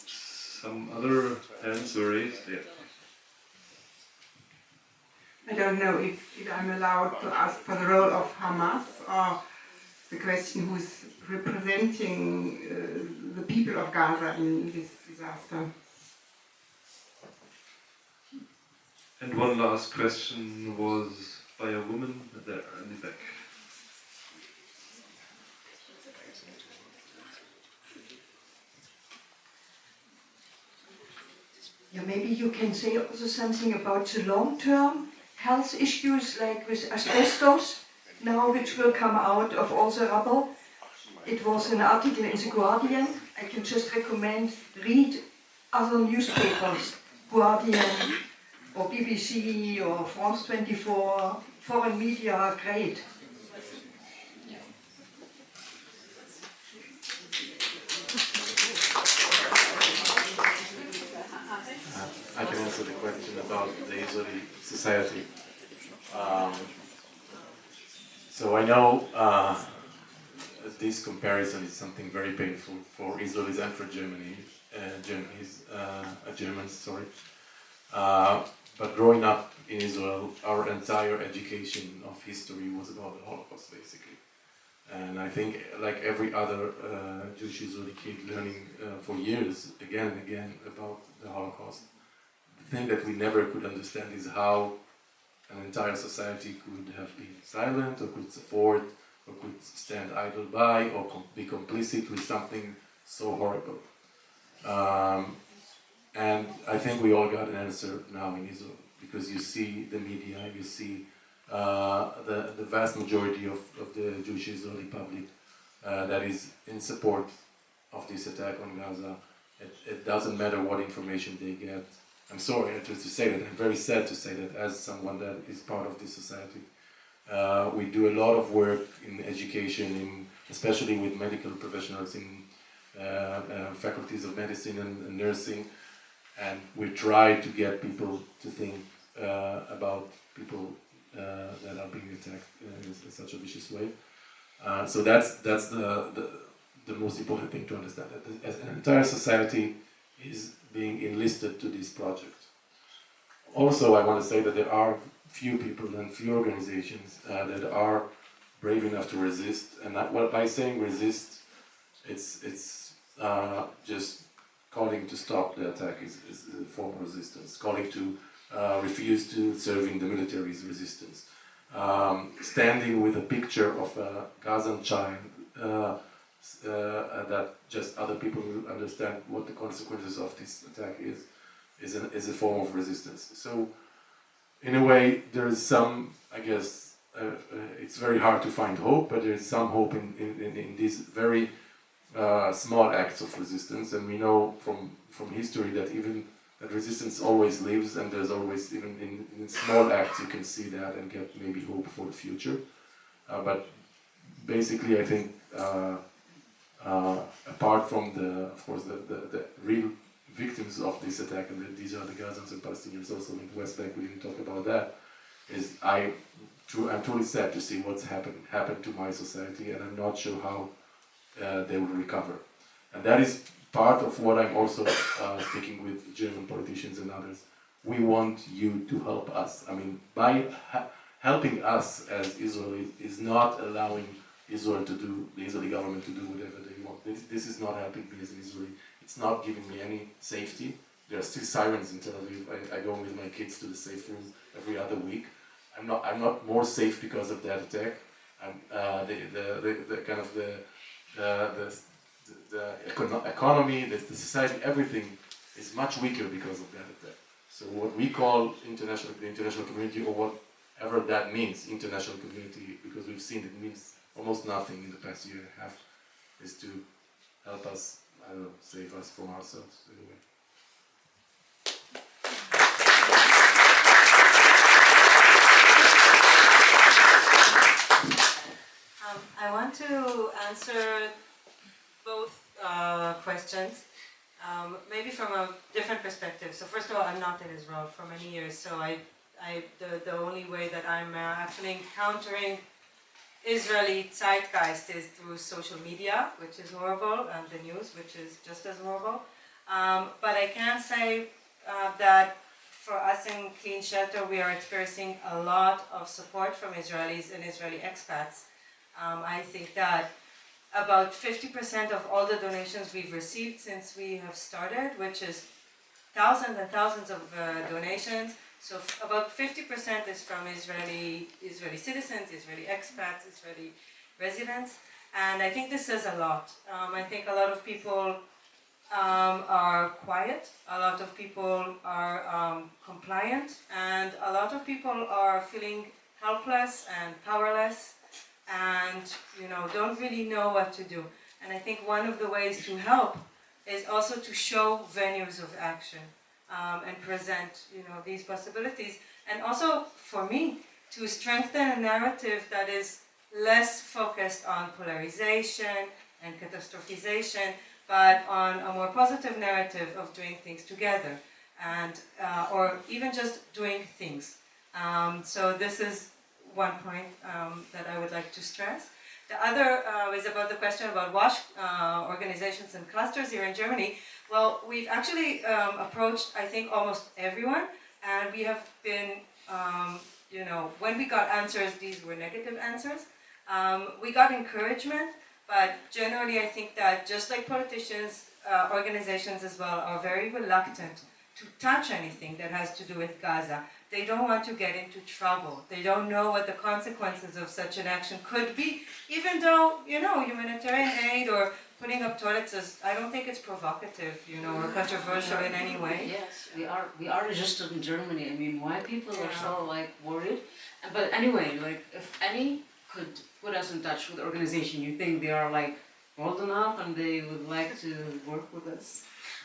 Some other hands were raised. Yeah. I don't know if I'm allowed to ask for the role of Hamas or the question who's representing the people of Gaza in this disaster. And one last question was by a woman there in the back. Yeah, maybe you can say also something about the long-term health issues like with asbestos, now which will come out of all the rubble. It was an article in The Guardian. I can just recommend, read other newspapers, Guardian or BBC or France 24, foreign media are great. I can answer the question about the Israeli society. So I know this comparison is something very painful for Israelis and for Germany. Germany's Germans, sorry. but growing up in Israel, our entire education of history was about the Holocaust, basically. And I think, like every other Jewish Israeli kid learning for years, again and again, about the Holocaust, the thing that we never could understand is how an entire society could have been silent, or could support, or could stand idle by, or be complicit with something so horrible. And I think we all got an answer now in Israel, because you see the media, you see the vast majority of the Jewish Israeli public that is in support of this attack on Gaza. It doesn't matter what information they get. I'm sorry to say that, I'm very sad to say that as someone that is part of this society. We do a lot of work in education, especially with medical professionals in faculties of medicine and nursing, and we try to get people to think about people that are being attacked in such a vicious way. So that's the most important thing to understand, that as an entire society is being enlisted to this project. Also, I want to say that there are few people and few organizations that are brave enough to resist, and by saying resist, it's just calling to stop the attack is a form of resistance. Calling to refuse to serve in the military is resistance. Standing with a picture of a Gazan child that just other people will understand what the consequences of this attack is a form of resistance. So, in a way, there is some, I guess, it's very hard to find hope, but there is some hope in these very small acts of resistance, and we know from history that even that resistance always lives, and there's always, even in small acts, you can see that and get maybe hope for the future. But basically, I think apart from of course, the real victims of this attack, and these are the Gazans and Palestinians also in the West Bank, we didn't talk about that, I'm truly sad to see what's happened to my society, and I'm not sure how they will recover. And that is part of what I'm also speaking with German politicians and others. We want you to help us. I mean, by helping us as Israelis is not allowing the Israeli government to do whatever they want. This is not helping me as an Israeli. It's not giving me any safety. There are still sirens in Tel Aviv. I go with my kids to the safe room every other week. I'm not more safe because of that attack. The economy, the society, everything is much weaker because of that attack. So what we call the international community, or whatever that means, international community, because we've seen it means almost nothing in the past year and a half, is to help us, I don't know, save us from ourselves in a way. I want to answer both questions, maybe from a different perspective. So first of all, I'm not in Israel for many years, so the only way that I'm actually encountering Israeli zeitgeist is through social media, which is horrible, and the news, which is just as horrible. But I can say that for us in Clean Shelter, we are experiencing a lot of support from Israelis and Israeli expats. I think that about 50% of all the donations we've received since we have started, which is thousands and thousands of donations. So about 50% is from Israeli citizens, Israeli expats, Israeli residents. And I think this says a lot. I think a lot of people are quiet, a lot of people are compliant, and a lot of people are feeling helpless and powerless, and don't really know what to do. And I think one of the ways to help is also to show venues of action and present these possibilities, and also for me to strengthen a narrative that is less focused on polarization and catastrophization, but on a more positive narrative of doing things together, and or even just doing things. So this is one point that I would like to stress. The other is about the question about WASH organizations and clusters here in Germany. Well, we've actually approached, I think, almost everyone, and we have been, you know, when we got answers, these were negative answers. We got encouragement, but generally I think that just like politicians, organizations as well are very reluctant to touch anything that has to do with Gaza. They don't want to get into trouble. They don't know what the consequences of such an action could be, even though, you know, humanitarian aid or putting up toilets is, I don't think it's provocative, you know, or controversial in any way. Yes, we are registered in Germany. I mean, why people are so like worried? But anyway, like if any could put us in touch with the organization, you think they are like bold enough and they would like to work with us.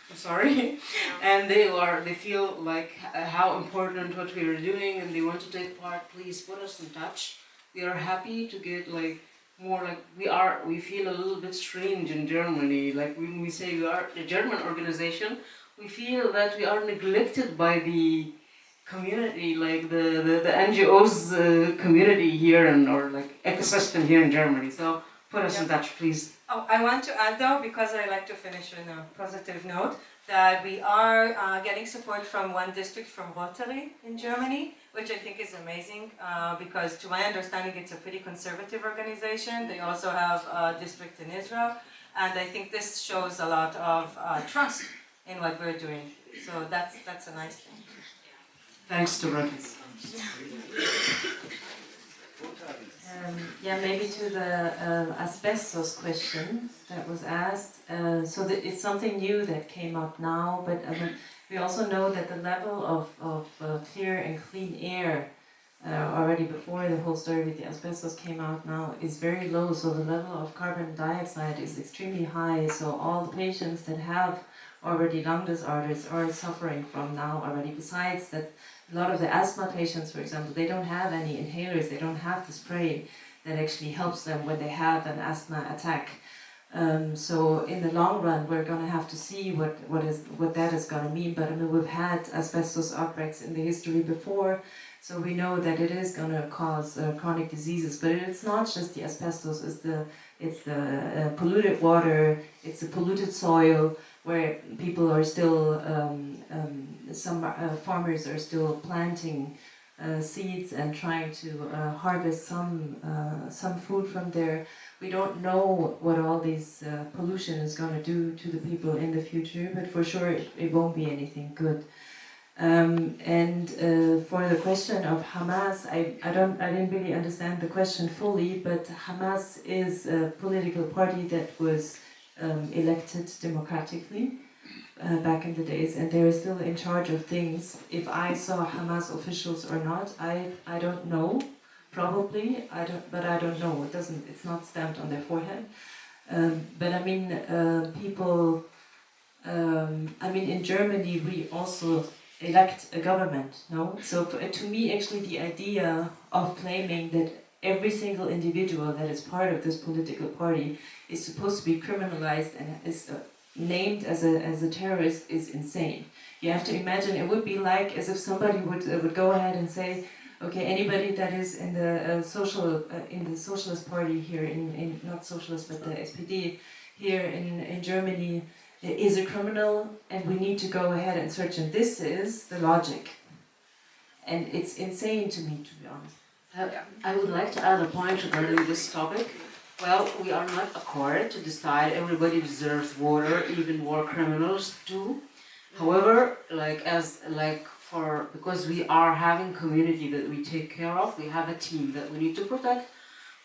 I'm sorry, and they feel like how important what we are doing, and they want to take part. Please put us in touch. We are happy to get like more like we feel a little bit strange in Germany. Like when we say we are a German organization, we feel that we are neglected by the community, like the NGOs community here or like ecosystem here in Germany. So put us in touch, please. Oh, I want to add though, because I like to finish on a positive note, that we are getting support from one district from Rotary in Germany, which I think is amazing because to my understanding it's a pretty conservative organization. They also have a district in Israel, and I think this shows a lot of trust in what we're doing. So that's a nice thing. Thanks to Rotary. Yeah, maybe to the asbestos question that was asked. So it's something new that came up now, but we also know that the level of clear and clean air already before the whole story with the asbestos came out now is very low. So the level of carbon dioxide is extremely high. So all the patients that have already lung disorders are suffering from now already. Besides that, a lot of the asthma patients, for example, they don't have any inhalers, they don't have the spray that actually helps them when they have an asthma attack. So in the long run, we're going to have to see what that is going to mean. But I mean, we've had asbestos outbreaks in the history before, so we know that it is going to cause chronic diseases. But it's not just the asbestos; it's the polluted water, it's the polluted soil, where people are still, some farmers are still planting seeds and trying to harvest some food from there. We don't know what all this pollution is going to do to the people in the future, but for sure it won't be anything good. And for the question of Hamas, I didn't really understand the question fully, but Hamas is a political party that was elected democratically back in the days, and they're still in charge of things. If I saw Hamas officials or not, I don't know. Probably, but I don't know. It's not stamped on their forehead. But I mean, people. I mean, in Germany we also elect a government. No, so to me, actually, the idea of claiming that every single individual that is part of this political party is supposed to be criminalized and is named as a terrorist is insane. You have to imagine it would be like as if somebody would go ahead and say, okay, anybody that is in the socialist party here in not socialist but the SPD here in Germany is a criminal, and we need to go ahead and search. And this is the logic, and it's insane to me, to be honest. I would like to add a point regarding this topic. Well, we are not a court to decide everybody deserves water, even war criminals do. However, because we are having community that we take care of, we have a team that we need to protect.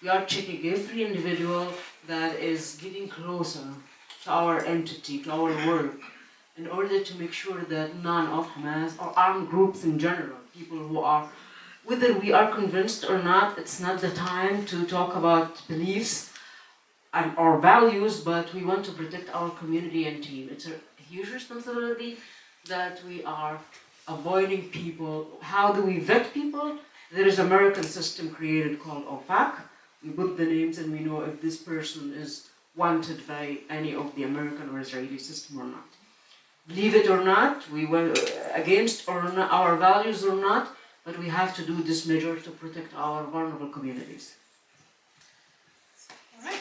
We are checking every individual that is getting closer to our entity, to our work, in order to make sure that none of Hamas or armed groups in general, people who are, whether we are convinced or not, it's not the time to talk about beliefs and our values, but we want to protect our community and team. It's a huge responsibility that we are avoiding people. How do we vet people? There is an American system created called OPAC. We put the names and we know if this person is wanted by any of the American or Israeli system or not. Believe it or not, we went against or not, our values or not, but we have to do this measure to protect our vulnerable communities. All right.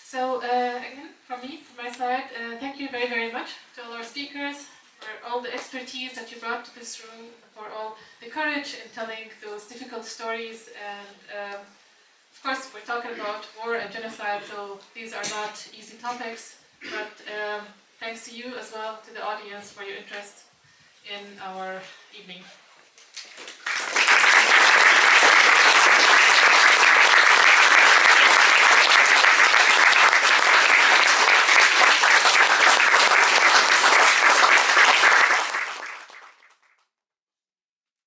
So again, from me, from my side. Thank you very, very much to all our speakers for all the expertise that you brought to this room, for all the courage in telling those difficult stories. And of course, we're talking about war and genocide, so these are not easy topics. But thanks to you as well, to the audience, for your interest in our evening.